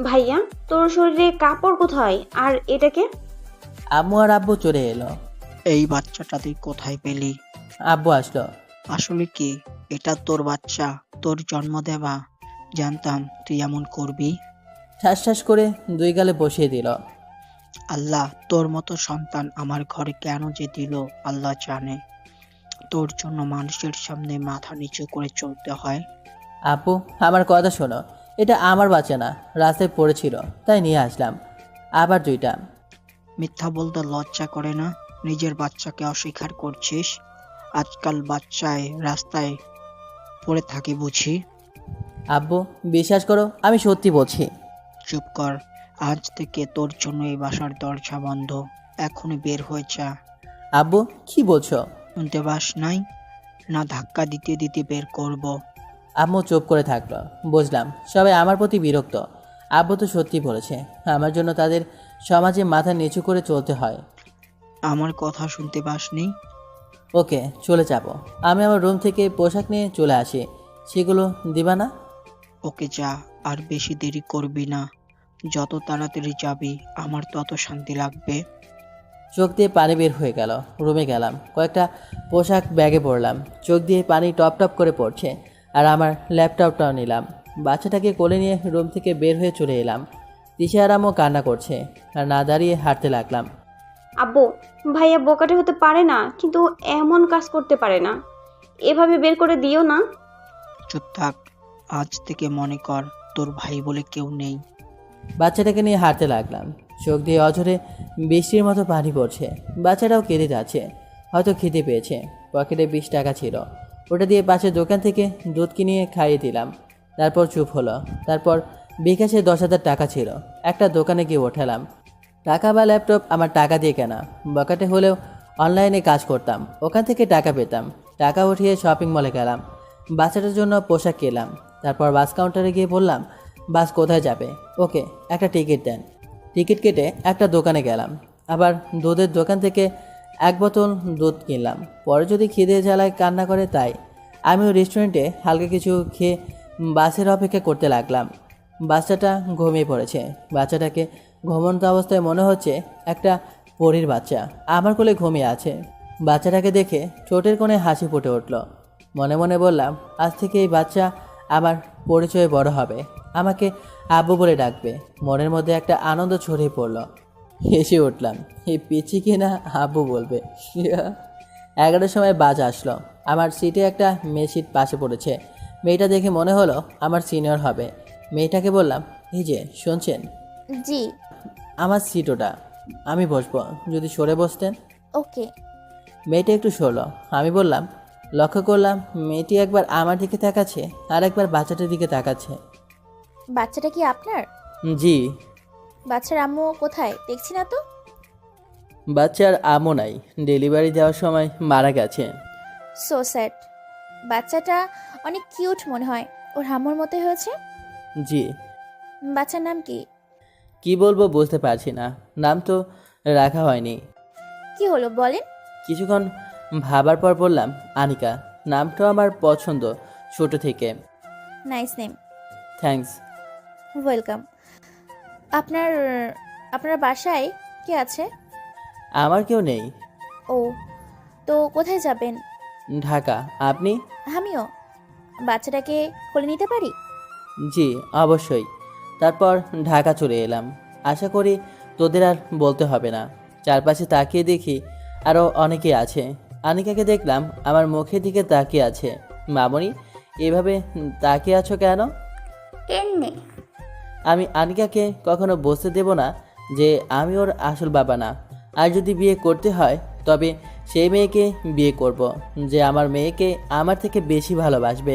ভাইয়া, তোর শরীরে কাপড় কোথায়? আর এটাকে? আম্মু আর আব্বু চলে এলো। এই বাচ্চাটা তুই কোথায় পেলি? আব্বু আসলো। আসলে কি এটা তোর বাচ্চা, তোর জন্ম দেওয়া? জানতাম তুই এমন করবি। ঠাস ঠাস করে 2 গালে বসিয়ে দিল। আল্লাহ তোর মতো সন্তান আমার ঘরে কেন যে দিল আল্লাহ জানে। তোর জন্য মানুষের সামনে মাথা নিচু করে চলতে হয়। আপু, আমার কথা শোনো, এটা আমার বাচ্চা না, রাস্তায় পড়েছিল তাই নিয়ে আসলাম। আবার 2টা। মিথ্যা বলতে লজ্জা করে না? নিজের বাচ্চাকে অস্বীকার করছিস। আজকাল বাচ্চায় রাস্তায় পড়ে থাকে বুঝি। আব্বু, বিশ্বাস করো, আমি সত্যি বলছি। চুপ কর, আজ থেকে তোর জন্য এই বাসার দরজা বন্ধ। এখনই বের হয়ে যা। আব্বু, কি বলছো? শুনতে পাস নাই? না ধাক্কা দিতে দিতে বের করব। আম্মু চুপ করে থাকলো। বুঝলাম সবাই আমার প্রতি বিরক্ত। আব্বু তো সত্যি বলেছে, আমার জন্য তাদের সমাজে মাথা নিচু করে চলতে হয়। আমার কথা শুনতে পাসনি? ওকে, চলে যাব। আমি আমার রুম থেকে পোশাক নিয়ে চলে আসি, সেগুলো দিবা না? ওকে যা, আর বেশি দেরি করবি না। যত তাড়াতাড়ি যাবি আমার তত শান্তি লাগবে। চোখ দিয়ে পানি বের হয়ে গেল। রুমে গেলাম, কয়েকটা পোশাক ব্যাগে পরলাম। চোখ দিয়ে পানি টপ টপ করে পড়ছে, আর আমার ল্যাপটপটাও নিলাম। বাচ্চাটাকে কোলে নিয়ে রুম থেকে বের হয়ে চলে এলাম। তিশা আর আম্মু কান্না করছে, আর না দাঁড়িয়ে হাঁটতে লাগলাম। আব্বু, ভাইয়া বোকাটে হতে পারে না, কিন্তু এমন কাজ করতে পারে না। এভাবে বের করে দিও না। চুপ থাক, আজ থেকে মনে কর তোর ভাই বলে কেউ নেই। বাচ্চাটাকে নিয়ে হাঁটতে লাগলাম। চোখ দিয়ে অঝরে বৃষ্টির মতো পানি পড়ছে। বাচ্চাটাও কেঁদে যাচ্ছে, হয়তো খিদে পেয়েছে। পকেটে 20 টাকা ছিল, ওটা দিয়ে পাশের দোকান থেকে দুধ কিনে খাইয়ে দিলাম। তারপর চুপ হলো। তারপর বিকাশে 10,000 টাকা ছিল, একটা দোকানে গিয়ে ওঠালাম। টাকা বা ল্যাপটপ আমার টাকা দিয়ে কেনা। বকাটে হলেও অনলাইনে কাজ করতাম, ওখান থেকে টাকা পেতাম। টাকা উঠিয়ে শপিং মলে গেলাম, বাচ্চাটার জন্য পোশাক কিনলাম। তারপর বাস কাউন্টারে গিয়ে বললাম, বাস কোথায় যাবে? ওকে, একটা টিকিট দেন। টিকিট কেটে একটা দোকানে গেলাম। আবার দুধের দোকান থেকে 1 বোতল দুধ কিনলাম। পরে যদি খিদে জ্বালায় কান্না করে, তাই আমিও রেস্টুরেন্টে হালকা কিছু খেয়ে বাসের অপেক্ষা করতে লাগলাম। বাচ্চাটা ঘুমিয়ে পড়েছে। বাচ্চাটাকে ঘুমন্ত অবস্থায় মনে হচ্ছে একটা পরীর বাচ্চা আমার কোলে ঘুমিয়ে আছে। বাচ্চাটাকে দেখে ঠোঁটের কোণে হাসি ফুটে উঠল। মনে মনে বললাম, আজ থেকে এই বাচ্চা আমার পরিচয়ে বড় হবে। আমাকে আব্বু বলে ডাকবে। মনের মধ্যে একটা আনন্দ ছড়িয়ে পড়ল। হেসে উঠলাম, এই পিচি কিনা আব্বু বলবে। 11টার সময় বাস আসলো। আমার সিটে একটা মেয়ে সিট পাশে পড়েছে। মেয়েটা দেখে মনে হলো আমার সিনিয়র হবে। মেয়েটাকে বললাম, এই যে শুনছেন, জি। আমার সিট ওটা, আমি বসবো, যদি সরে বসতেন। ওকে। মেয়েটা একটু সরলো। আমি বললাম, লক্ষ্য করলাম মেয়েটি একবার আমার দিকে তাকাচ্ছে আর একবার বাচ্চাটার দিকে তাকাচ্ছে। বাচ্চাটা কি আপনার? জি। বাচ্চার আম্মু কোথায় দেখছি না তো? বাচ্চার আম্মু নাই, ডেলিভারি দেওয়ার সময় মারা গেছে। So sad. বাচ্চাটা অনেক কিউট মনে হয়, ওর আম্মুর মতোই হয়েছে। জি। বাচ্চার নাম কি? কি বলবো বুঝতে পারছি না, নাম তো রাখা হয়নি। কি হলো বলেন? কিছুক্ষণ ভাবার পর বললাম, আনিকা। নামটা আমার পছন্দ ছোট থেকে। Nice name. থ্যাঙ্কস। ওয়েলকাম। আপনার আপনার বাসায় কে আছে? আমার কেউ নেই। ও, তো কোথায় যাবেন? ঢাকা। আপনি? আমিও। বাচ্চাটাকে কোলে নিতে পারি? জি অবশ্যই। তারপর ঢাকা চলে এলাম। আশা করি তোদের আর বলতে হবে না। চারপাশে তাকিয়ে দেখি আরও অনেকেই আছে। আনিকাকে দেখলাম আমার মুখের দিকে তাকিয়ে আছে। মামনি, এভাবে তাকিয়ে আছো কেন? এমনি। আমি আনিকাকে কখনো বুঝতে দেব না যে আমি ওর আসল বাবা না। আর যদি বিয়ে করতে হয় তবে সেই মেয়েকে বিয়ে করব, যে আমার মেয়েকে আমার থেকে বেশি ভালোবাসবে।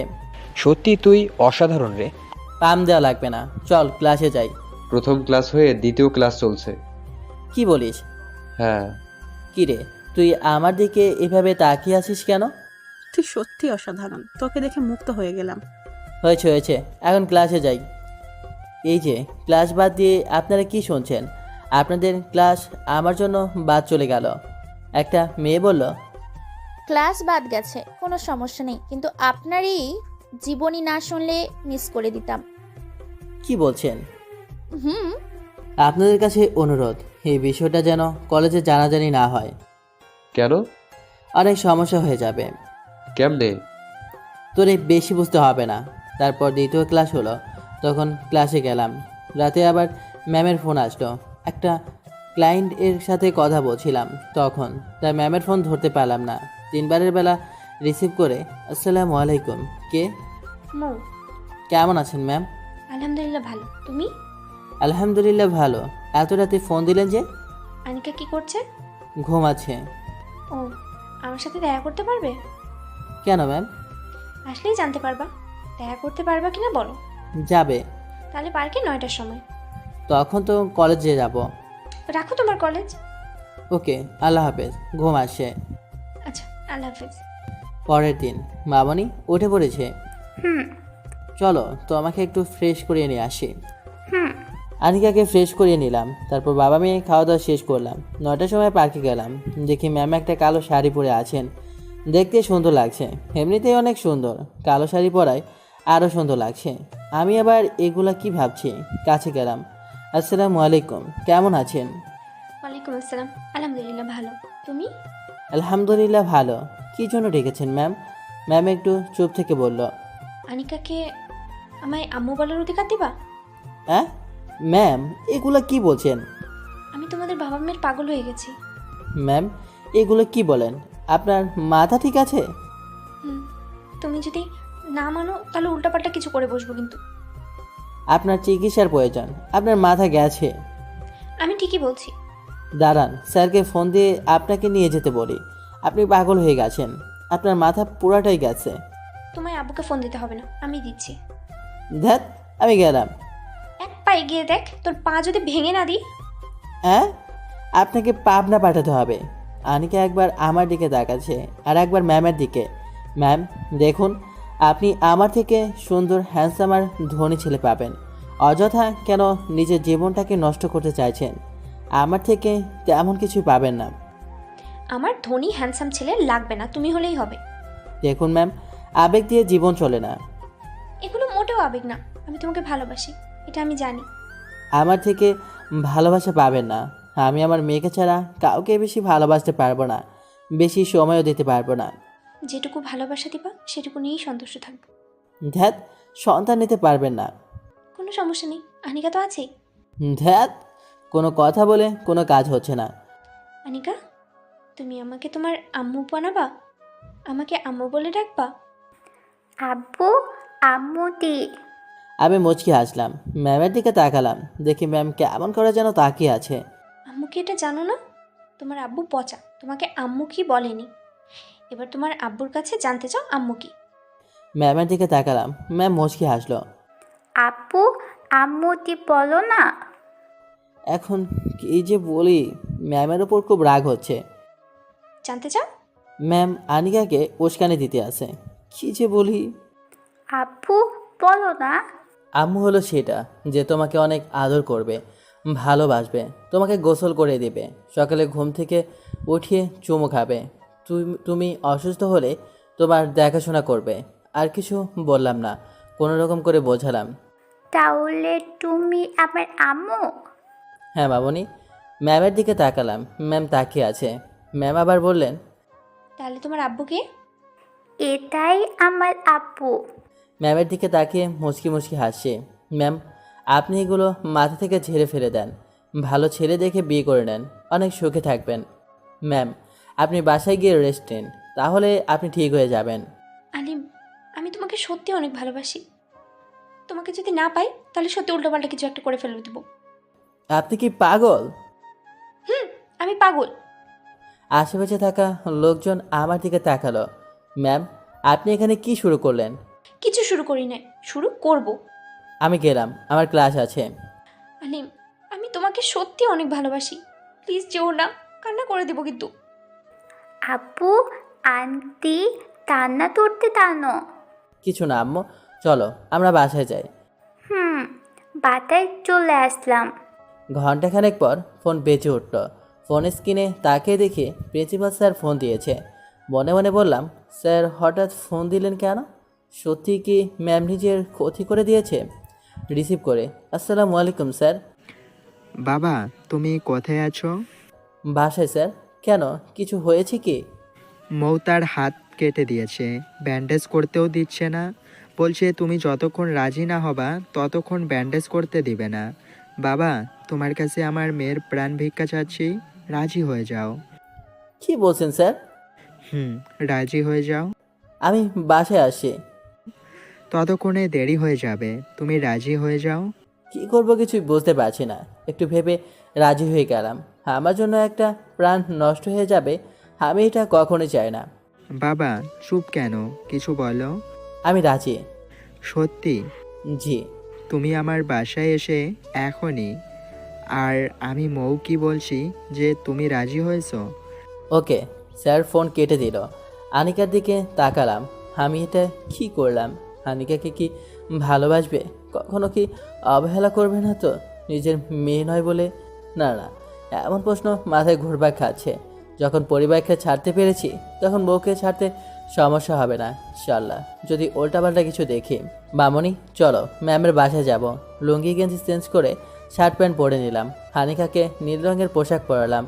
সত্যি তুই অসাধারণ রে। পাম দেওয়া লাগবে না, চল ক্লাসে যাই। প্রথম ক্লাস হয়ে দ্বিতীয় ক্লাস চলছে। কি বলিস? হ্যাঁ। কি রে, তুই আমার দিকে এভাবে তাকিয়ে আছিস কেন? তুই সত্যি অসাধারণ, তোকে দেখে মুক্ত হয়ে গেলাম। হয়েছে হয়েছে, এখন ক্লাসে যাই। এই যে ক্লাস বাদ দিয়ে আপনারা কি শুনছেন? আপনাদের ক্লাস আমার জন্য বাদ চলে গেল। একটা মেয়ে বলল, ক্লাস বাদ গেছে, কোনো সমস্যা নেই, কিন্তু আপনারই জীবনী না শুনলে মিস করে দিতাম। কি বলছেন? হুম। আপনাদের কাছে অনুরোধ, এই বিষয়টা যেন কলেজে জানাজানি না হয়। কেন? অনেক সমস্যা হয়ে যাবে। কেমনে? তোরে বেশি বুঝতে হবে না। তারপর দ্বিতীয় ক্লাস হলো, তখন ক্লাসে গেলাম। রাতে আবার ম্যামের ফোন আসলো। একটা ক্লায়েন্ট এর সাথে কথা বলছিলাম তখন, তাই ম্যামের ফোন ধরতে পারলাম না। 3বারের বেলা রিসিভ করে, আসসালামু আলাইকুম। কে? মৌ। কেমন আছেন ম্যাম? আলহামদুলিল্লাহ ভালো, তুমি? আলহামদুলিল্লাহ ভালো। এত রাতে ফোন দিলেন যে? আনিকা কি করছে? ঘুমাচ্ছে। ও, আমার সাথে দেখা করতে পারবে? কেন ম্যাম? আসলেই জানতে পারবা। দেখা করতে পারবা কিনা বলো। যাবে? তাহলে পার্কে 9টার সময়। তখন তো কলেজে যাব। রাখো তোমার কলেজ। ওকে, আল্লাহ হাফেজ। ঘুম আসছে। আচ্ছা, আল্লাহ হাফেজ। পরের দিন মামনি উঠে পড়েছে। হুম। চলো তো আমাকে একটু ফ্রেশ করিয়ে নিয়ে আসি। হুম। আনিকাকে ফ্রেশ করিয়ে নিলাম। তারপর বাবা মেয়ে খাওয়া দাওয়া শেষ করলাম। 9টার সময় পার্কে গেলাম। দেখি ম্যাম একটা কালো শাড়ি পরে আছেন। দেখতে সুন্দর লাগছে, এমনিতেই অনেক সুন্দর, কালো শাড়ি পরায় আরও সুন্দর লাগছে। আমি আবার এগুলা কি ভাবছি। কাছে গেলাম। আসসালামু আলাইকুম, কেমন আছেন? ওয়ালাইকুম আসসালাম। আলহামদুলিল্লাহ ভালো, তুমি? আলহামদুলিল্লাহ ভালো। কী জন্য ডেকেছেন ম্যাম? ম্যাম একটু চুপ থেকে বলল, আনিকাকে আমায় আম্মু বলার অধিকার দিবা? হ্যাঁ ম্যাম, এগুলা কি বলছেন? আমি তোমাদের বাবা মেয়ের পাগল হয়ে গেছি। ম্যাম এগুলো কি বলেন? আপনার মাথা ঠিক আছে? হুম, তুমি যদি না মানো তাহলে উল্টাপাল্টা কিছু করে বসবো কিন্তু। আপনার চিকিৎসার প্রয়োজন, আপনার মাথা গেছে। আমি ঠিকই বলছি। দাঁড়ান, স্যারকে ফোন দিয়ে আপনাকে নিয়ে যেতে বলি। আপনি পাগল হয়ে গেছেন, আপনার মাথা পুরাটাই গেছে। তোমায় আব্বুকে ফোন দিতে হবে না, আমি দিচ্ছি। ধ্যাত, আমি গেলাম। এক পা এগিয়ে দেখ, তোর পা যদি ভেঙে না দিই। হ্যাঁ, আপনাকে পাবনা পাঠাতে হবে। আনিকা একবার আমার দিকে তাকাচ্ছে আর একবার ম্যামের দিকে। ম্যাম দেখুন, আপনি আমার থেকে সুন্দর হ্যান্ডসাম আর ধনী ছেলে পাবেন। অযথা কেন নিজের জীবনটাকে নষ্ট করতে চাইছেন? আমার থেকে তেমন কিছু পাবেন না। আমার ধনী হ্যান্ডসাম ছেলে লাগবে না, তুমি হলেই হবে। দেখুন ম্যাম, আবেগ দিয়ে জীবন চলে না। এগুলো মোটেও আবেগ না, আমি তোমাকে ভালোবাসি, এটা আমি জানি। আমার থেকে ভালোবাসা পাবেন না। আমি আমার মেয়েকে ছাড়া কাউকে বেশি ভালোবাসতে পারবো না, বেশি সময়ও দিতে পারবো না। যেটুকু ভালোবাসা দিবা সেটুকু নিয়েই সন্তুষ্ট থাকবো। ধ্যাত, সন্তান নিতে পারবেন না। কোনো কোনো সমস্যা নেই, আনিকা তো আছেই। ধ্যাত, কোনো কথা বলে কোনো কাজ হচ্ছে না। আনিকা, তুমি আমাকে তোমার আম্মু বানাবা? আমাকে আম্মু বলে ডাকবা? আব্বু, আম্মু দি। আমি মুচকি হাসলাম, ম্যামের দিকে তাকালাম, দেখি ম্যাম কেমন করে যেন তাকিয়ে আছে। আম্মু কি এটা জানো না? তোমার আব্বু পচা, তোমাকে আম্মু কি বলেনি। এবার তোমার আব্বুর কাছে জানতে চাও আম্মু কি। ম্যামের দিকে তাকালাম, ম্যাম মুচকি হাসলো। আব্বু, আম্মু দি বলো না। এখন কি যে বলি, ম্যামের ওপর খুব রাগ হচ্ছে। জানতে চাও? ম্যাম আনিকাকে উস্কানি দিতে আছে, কি যে বলি। আব্বু বলো না। আম্মু হলো সেটা যে তোমাকে অনেক আদর করবে, ভালোবাসবে, তোমাকে গোসল করে দেবে, সকালে ঘুম থেকে উঠিয়ে চুমু খাবে, তুমি অসুস্থ হলে তোমার দেখাশোনা করবে। আর কিছু বললাম না, কোনো রকম করে বোঝালাম। তাহলে তুমি আমার আম্মু? হ্যাঁ মামনি। ম্যামের দিকে তাকালাম, ম্যাম তাকিয়ে আছে। ম্যাম আবার বললেন, তাহলে তোমার আব্বুকে? এটাই আমার আব্বু। ম্যামের দিকে তাকিয়ে মুচকি মুচকি হাসছে। ম্যাম, আপনি এগুলো মাথা থেকে ঝেড়ে ফেলে দেন, ভালো ছেলে দেখে বিয়ে করে নেন, অনেক সুখে থাকবেন। ম্যাম, আপনি বাসায় গিয়ে রেস্ট নিন, তাহলে আপনি ঠিক হয়ে যাবেন। আলিম, আমি তোমাকে সত্যি অনেক ভালোবাসি। তোমাকে যদি না পাই তাহলে সত্যি উল্টোপাল্টা কিছু একটা করে ফেলে দেবো। আপনি কি পাগল? আমি পাগল। আশেপাশে থাকা লোকজন আমার দিকে তাকালো। ম্যাম, আপনি এখানে কি শুরু করলেন? কিছু শুরু করি নাই, শুরু করব। আমি গেলাম, আমার ক্লাস আছে। আলিম, আমি তোমাকে সত্যি অনেক ভালোবাসি, প্লিজ যেও না, কান্না করে দেবো কিন্তু। আব্বু, আন্টি কান্না করতে টানো। কিছু না আম্মু, চলো আমরা বাসায় যাই। বাতায় চলে আসলাম। ঘন্টাখানেক পর ফোন বেজে উঠল। ফোন স্ক্রিনে তাকিয়ে দেখি প্রিন্সিপাল স্যার ফোন দিয়েছে। মনে মনে বললাম, স্যার হঠাৎ ফোন দিলেন কেন? সত্যি কি ম্যাম নিজের ক্ষতি করে দিয়েছে? রিসিভ করে, আসসালামু আলাইকুম স্যার। বাবা, তুমি কোথায় আছো? বাসায় স্যার। কেন, কিছু হয়েছে কি? মৌ তার হাত কেটে দিয়েছে, ব্যান্ডেজ করতেও দিচ্ছে না, বলছে তুমি যতক্ষণ রাজি না হবা ততক্ষণ ব্যান্ডেজ করতে দিবে না। বাবা, তোমার কাছে আমার মেয়ের প্রাণ ভিক্ষা চাচ্ছি, রাজি হয়ে যাও। কি বলছেন স্যার? রাজি হয়ে যাও। আমি বাসায় আসছি। ততক্ষণে দেরি হয়ে যাবে, তুমি রাজি হয়ে যাও। কি করব কিছুই বুঝতে পারছি না, একটু ভেবে রাজি হয়ে গেলাম। আমার জন্য একটা প্রাণ নষ্ট হয়ে যাবে, আমি এটা কখনোই চাই না। বাবা, চুপ কেন, কিছু বলো। আমি রাজি। সত্যি? জি। তুমি আমার বাসায় এসে এখনই। আর আমি মৌ কি বলছি যে তুমি রাজি হয়েছো। ওকে। স্যার ফোন কেটে দিল। আনিকার দিকে তাকালাম, আমি এটা কি করলাম? আনিকাকে কি ভালোবাসবে? কখনো কি অবহেলা করবে না তো, নিজের মেয়ে নয় বলে? না না, এমন প্রশ্ন মাথায় ঘুরপাক খাচ্ছে। যখন পরিবারকে ছাড়তে পেরেছি তখন বউকে ছাড়তে সমস্যা হবে না ইনশাল্লাহ, যদি উল্টাপাল্টা কিছু দেখি। মামনি চলো ম্যামের বাসায় যাব। লুঙ্গি গেঞ্জি চেঞ্জ করে শার্ট প্যান্ট পরে নিলাম। হানিকাকে নীল রঙের পোশাক পরালাম।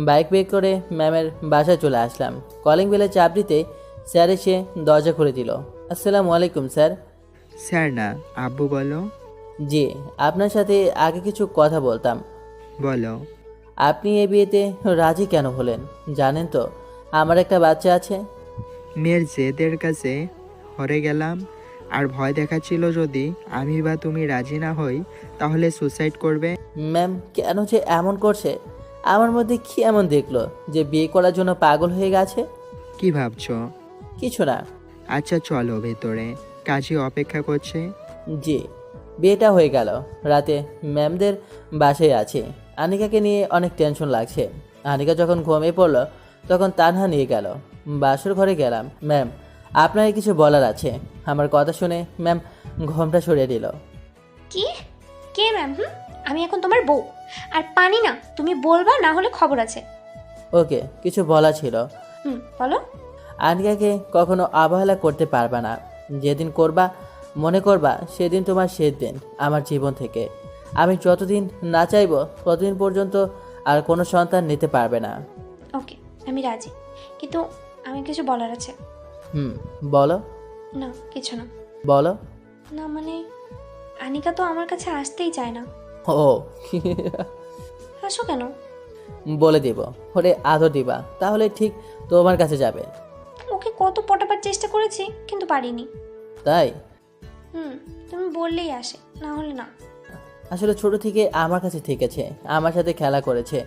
বাইক বের করে ম্যামের বাসায় চলে আসলাম। কলিং বেলে চাপ দিতে স্যার এসে দরজা খুলে দিল। আসসালামু আলাইকুম স্যার। স্যার না, আব্বু বলো। জি, আপনার সাথে আগে কিছু কথা বলতাম। বলো। আপনি এই বিয়েতে রাজি কেন হলেন? জানেন তো আমার একটা বাচ্চা আছে। মেয়ের জেদের কাছে হরে গেলাম, আর ভয় দেখাচ্ছিল যদি আমি বা তুমি রাজি না হই তাহলে সুসাইড করবে। ম্যাম কেন যে এমন করছে? আমার মধ্যে কি এমন দেখলো যে বিয়ে করার জন্য পাগল হয়ে গেছে? কি ভাবছো? কিছু না। আচ্ছা চলো ভেতরে, কাজী অপেক্ষা করছে। জি। বিয়েটা হয়ে গেল। রাতে ম্যামদের বাসায় আছে। আনিকাকে নিয়ে অনেক টেনশন লাগছে। আনিকা যখন ঘুমিয়ে পড়লো তখন তানহা নিয়ে গেল। বাসর ঘরে গেলাম। ম্যাম আপনার কিছু বলার আছে। আমার কথা শুনে ম্যাম ঘোমটা সরিয়ে দিল। কি? কে ম্যাম? আমি এখন তোমার বউ, আর পানি না, তুমি বলবা, না হলে খবর আছে। ওকে, কিছু বলা ছিল। বলো। আনিকাকে কখনো অবহেলা করতে পারবা না। যেদিন করবা মনে করবা সেদিন তোমার শেষ দিন আমার জীবন থেকে। আমি যতদিন না চাইবো ততদিন পর্যন্ত আর কোনো সন্তান নিতে পারবে না। ওকে, আমি রাজি, কিন্তু আমি কিছু বলার আছে। বলো। না কিছু না। বলো। না মানে আনিকা তো আমার কাছে আসতেই চায় না। ও হাসো কেন? বলে দিব, ওরে আদর দিবা, তাহলে ঠিক তোমার কাছে যাবে। ওকে কত পটাবার চেষ্টা করেছি কিন্তু পারিনি। তাই? তুমি বললেই আসে, না হলে না। আসলে ছোট থেকে আমার কাছে থেকেছে, আমার সাথে খেলা করেছে,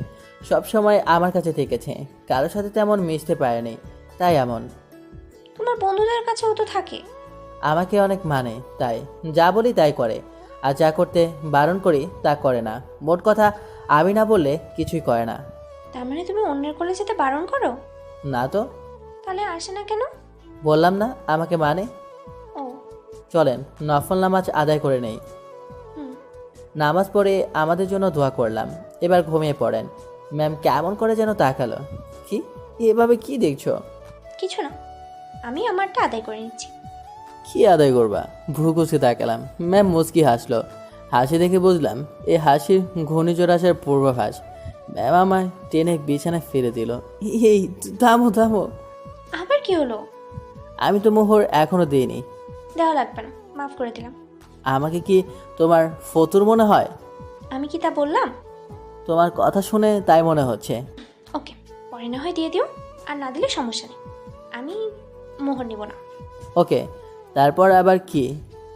সব সময় আমার কাছে থেকেছে, কারোর সাথে তেমন মিশতে পারেনি, তাই এমন। তোমার বন্ধুদের কাছেও তো থাকে। আমাকে অনেক মানে, তাই যা বলি তাই করে, আর যা করতে বারণ করি তা করে না। মোট কথা আমি না বললে কিছুই করে না। তার মানে তুমি অন্যের কোলে যেতে বারণ করো? না তো। তাহলে আসে না কেন? বললাম না আমাকে মানে। ও চলেন নফল নামাজ আদায় করে নেই। নামাজ পড়ে আমাদের জন্য দোয়া করলাম, এবার ঘুমিয়ে পড়েন। ম্যাম কেমন করে যেন তাকালো। কি এভাবে কি দেখছো? কিছু না, আমি আমারটা আদায় করে নিচ্ছি। কি আদায় করবা? ভ্রু কুচকে তাকালাম। ম্যাম মুচকি হাসলো। হাসি দেখে বুঝলাম এই হাসির ঘূর্ণিঝড় আসার পূর্বাভাস। ম্যাম আমায় টেনে বিছানায় ফেলে দিল। এই থামো থামো। আবার কি হলো? আমি তো মোহর এখনো দিইনি। দেওয়া লাগবে না, মাফ করে দিলাম। আমাকে কি তোমার ফতুর মনে হয়? আমি কি তা বললাম? তোমার কথা শুনে তাই মনে হচ্ছে। ওকে, পরে না হয় দিয়ে দিও, আর না দিলে সমস্যা নেই, আমি মোহর নিব না। ওকে, তারপর আবার কি?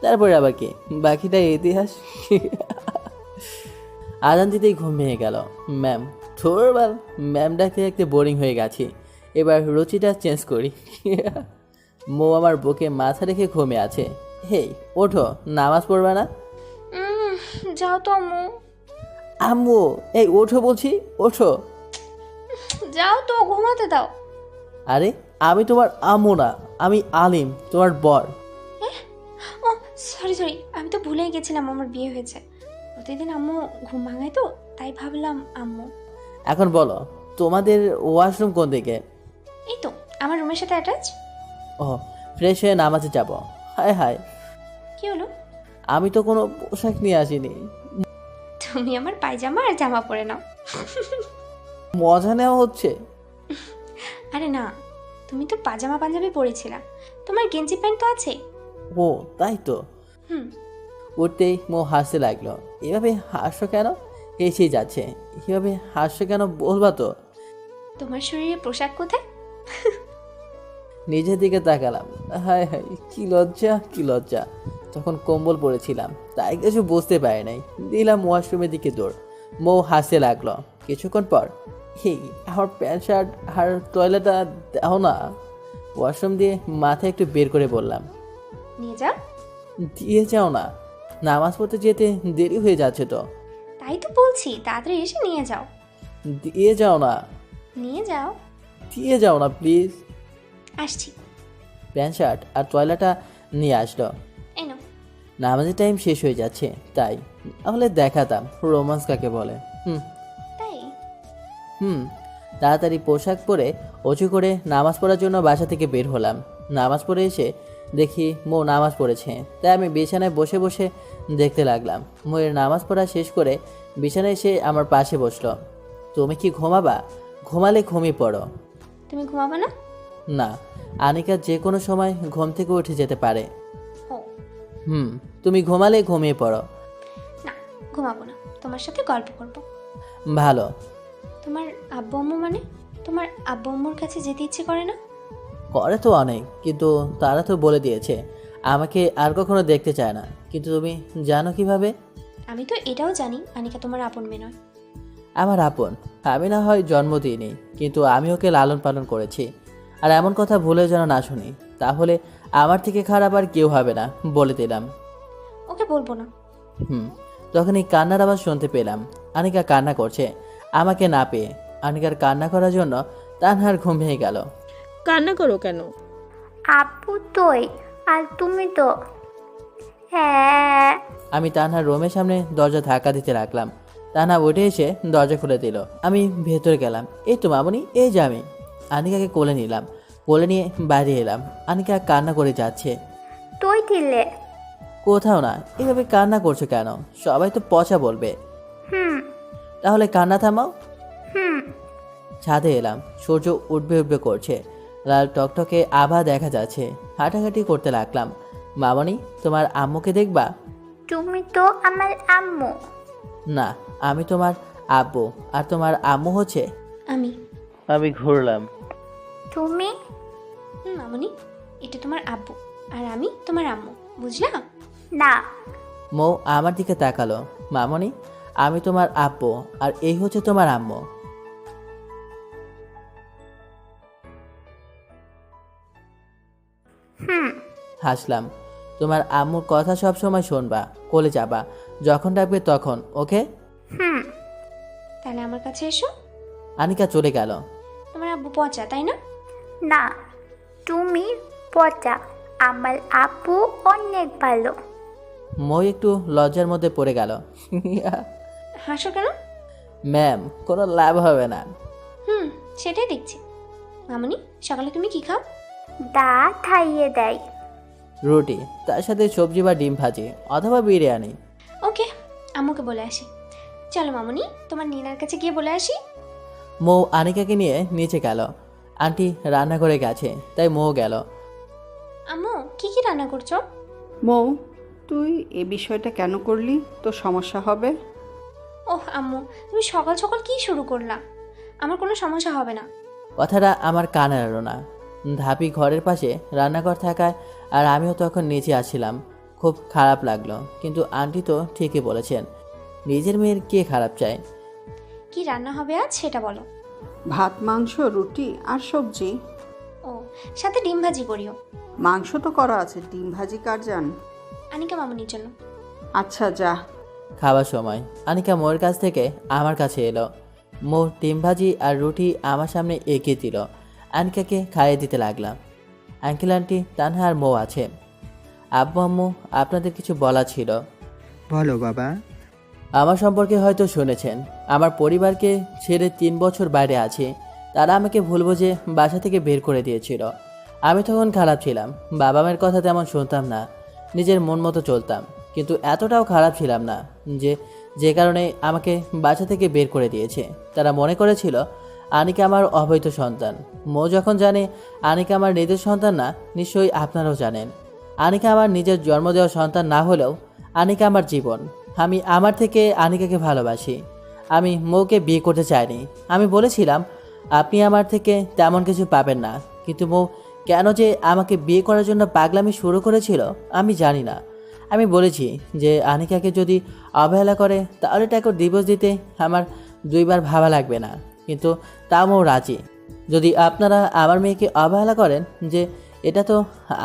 তারপরে আবার কি? বাকিটা ইতিহাস। আজান দিতেই ঘুম ভেঙে গেল। ম্যাম থোরবাল, ম্যাম ডাকতে ডাকতে বোরিং হয়ে গেছি, এবার রুচিটা চেঞ্জ করি। মো আমার বুকে মাথা রেখে ঘুমিয়ে আছে। হেই ওঠো, নামাজ পড়বে না? যাও তো আম্মু। আম্মু এই ওঠো বলছি, ওঠো। যাও তো, ঘুমাতে দাও। আরে আমি তোমার আম্মু না, আমি আলিম, তোমার বর। ও সরি সরি, আমি তো ভুলেই গেছিলাম আমার বিয়ে হয়েছে। প্রতিদিন আম্মু ঘুম ভাঙায় তো, তাই ভাবলাম আম্মু। এখন বলো তোমাদের ওয়াশরুম কোন দিকে? এই তো আমার রুমের সাথে অ্যাটাচ। ও, ফ্রেশ হয়ে নামাজে যাব। হায় হায়, কি হলো? আমি তো কোনো পোশাক নিয়ে আসিনি। তুমি আমার পায়জামা আর জামা পরে নাও। মজা নেওয়া হচ্ছে। আরে না, তুমি তো পাজামা পাঞ্জাবি পরেছিলা, তোমার গেঞ্জি প্যান্ট তো আছে। ও তাই তো। উঠতেই মো হাসতে লাগলো। এভাবে হাসছো কেন? হেসেই যাচ্ছে। এভাবে হাসছো কেন বলবা তো? তোমার শরীরে পোশাক কোথায়? নিজের দিকে তাকালাম। হায় হায়, কি লজ্জা কি লজ্জা। তখন কম্বল পরেছিলাম, তাই কিছু বুঝতে পারি নাই। দিলাম ওয়াশরুমের দিকে দৌড়। মো হাসতে লাগলো। কিছুক্ষণ পর, এই আমার প্যান্ট শার্ট আর টয়লেটটা দাও না। ওয়াশরুম দিয়ে মাথা একটু বের করে বললাম। নিয়ে যাও। দিয়ে যাও না, নামাজ পড়তে যেতে দেরি হয়ে যাচ্ছে তো। তাই তো বলছি, তাড়াতাড়ি এসে নিয়ে যাও। দিয়ে যাও না। নিয়ে যাও। দিয়ে যাও না প্লিজ। আসছি। প্যান্ট শার্ট আর টয়লেটটা নিয়ে আসলো। এই নাও। নামাজের টাইম শেষ হয়ে যাচ্ছে, তাই তাহলে দেখাতাম রোমান্স কাকে বলে। তাই তাড়াতাড়ি পোশাক পরে অজু করে নামাজ পড়ার জন্য বাসা থেকে বের হলাম। নামাজ পড়ে এসে দেখি মো নামাজ পড়েছে, তাই আমি বিছানায় বসে বসে দেখতে লাগলাম। মোয়ের নামাজ পড়া শেষ করে বিছানায় এসে আমার পাশে বসলো। তুমি কি ঘুমাবা? ঘুমালে ঘুমিয়ে পড়ো। তুমি ঘুমাবে না? না, আনিকা যে কোনো সময় ঘুম থেকে উঠে যেতে পারে। ও তুমি ঘুমালে ঘুমিয়ে পড়ো। না, ঘুমাবো না, তোমার সাথে গল্প করব। ভালো। তোমার আব্বু আম্মু মানে তোমার আব্বু আম্মুর কাছে যেতে ইচ্ছে করে না? করে তো অনেক, কিন্তু তারা তো বলে দিয়েছে আমাকে আর কখনো দেখতে চায় না। কিন্তু তুমি জানো কিভাবে? আমি তো এটাও জানি আনিকা তোমার আপন মেয়ে নয়। আমার আপন, আমি না হয় জন্ম দিইনি, কিন্তু আমি ওকে লালন পালন করেছি। আর এমন কথা ভুলে যেন না শুনি, তাহলে আমার থেকে খারাপ আর কেউ হবে না, বলে দিলাম। ওকে বলবো না। তখনই কান্নার আওয়াজ শুনতে পেলাম। আনিকা কান্না করছে আমাকে না পেয়ে। আনিকার কান্না করার জন্য তানহার ঘুম ভেঙে গেল। কান্না করো কেন? আপু তোই, আর তুমি তো। হ্যাঁ। আমি তানহার রুমের সামনে দরজা ধাক্কা দিতে রাখলাম। তানহা উঠে এসে দরজা খুলে দিল। আমি ভেতরে গেলাম। এই তো মামুনি, এই যে আমি। আনিকাকে কোলে নিলাম, কোলে নিয়ে বাইরে এলাম। আনিকা কান্না করে যাচ্ছে। তুই দিলে? কোথাও না। এভাবে কান্না করছো কেন? সবাই তো পচা বলবে। তাহলে কান্না থামাও। ছাদে এলাম। সূর্য উঠবে উঠবে করছে, লাল টকটকে আভা দেখা যাচ্ছে। হাঁটাহাঁটি করতে লাগলাম। মামনি, তোমার আম্মুকে দেখবা? তুমি তো আমার আম্মু। না, আমি তোমার আব্বু আর তোমার আম্মু হচ্ছে আমি। আমি ঘুরলাম। তুমি? মামুনি, এটা তোমার আব্বু আর আমি তোমার আম্মু, বুঝলা? না। মৌ আমার দিকে তাকালো। মামনি, আমি তোমার আব্বু আর এই হচ্ছে তোমার আম্মু। হাসলাম। তোমার আম্মুর কথা সব সময় শুনবা, কোলে যাবা, যখন ডাকবে তখন, ওকে? তাহলে আমার কাছে এসো। আনিকা চলে গেল। তোমার আব্বু পচা, তাই না? না, তুমি পচা। আমার আব্বু অনেক ভালো। মৌ একটু লজ্জার মধ্যে পড়ে গেল। হাসো কেন? ম্যাম, কোনো লাভ হবে না। সেটাই দেখছি। মামুনি, সকালে তুমি কি খাও? দা খাইয়ে দেয়। রুটি, তার সাথে সবজি বা ডিম ভাজি অথবা বিরিয়ানি। ওকে, আম্মুকে বলে আসি। চলো মামুনি, তোমার নিনার কাছে গিয়ে বলে আসি। মৌ আনিকাকে নিয়ে নিচে গেল। আন্টি রান্না করে গেছে, তাই মৌ গেল। আম্মু, কি কি রান্না করছো? মৌ, তুই এ বিষয়টা কেন করলি? তোর সমস্যা হবে। ওহ আম্মু, তুমি সকাল সকাল কি শুরু করলা? আমার কোনো সমস্যা হবে না। কথাটা আমার কানে এলো না। ধাপি ঘরের পাশে রান্নাঘর থাকায় আর আমিও তখন নিচে আসছিলাম। খুব খারাপ লাগলো, কিন্তু আন্টি তো ঠিকই বলেছেন, নিজের মেয়ের কে খারাপ চায়। কি রান্না হবে আজ সেটা বলো। ভাত, মাংস, রুটি আর সবজি। ও, সাথে ডিম ভাজি করিও। মাংস তো করা আছে, ডিম ভাজি কার জান? আনিকা মামুনির জন্য। আচ্ছা, যা। খাওয়ার সময় আনিকা মোর কাছ থেকে আমার কাছে এলো। মোর ডিম ভাজি আর রুটি আমার সামনে এগিয়ে দিল। আনিকাকে খাইয়ে দিতে লাগলাম। আঙ্কেল আন্টি তানহা আর মৌ আছে। আব্বু আম্মু, আপনাদের কিছু বলা ছিল। বলো বাবা। আমার সম্পর্কে হয়তো শুনেছেন, আমার পরিবারকে ছেড়ে 3 বছর বাইরে আছি। তারা আমাকে ভুল বুঝে বাসা থেকে বের করে দিয়েছিল। আমি তখন খারাপ ছিলাম, বাবা মায়ের কথা তেমন শুনতাম না, নিজের মন মতো চলতাম। কিন্তু এতটাও খারাপ ছিলাম না যে কারণে আমাকে বাসা থেকে বের করে দিয়েছে। তারা মনে করেছিল আনিকা আমার অবৈধ সন্তান। মৌ যখন জানে আনিকা আমার নিজের সন্তান না, নিশ্চয়ই আপনারাও জানেন। আনিকা আমার নিজের জন্ম দেওয়া সন্তান না হলেও আনিকা আমার জীবন। আমি আমার থেকে আনিকাকে ভালোবাসি। আমি মৌকে বিয়ে করতে চাইনি। আমি বলেছিলাম আপনি আমার থেকে তেমন কিছু পাবেন না, কিন্তু মৌ কেন যে আমাকে বিয়ে করার জন্য পাগলামি শুরু করেছিল আমি জানি না। আমি বলেছি যে আনিকাকে যদি অবহেলা করে তাহলে তাকে ডিভোর্স দিতে আমার 2 বার ভাবা লাগবে না, কিন্তু তা মৌ রাজি। যদি আপনারা আমার মেয়েকে অবহেলা করেন যে এটা তো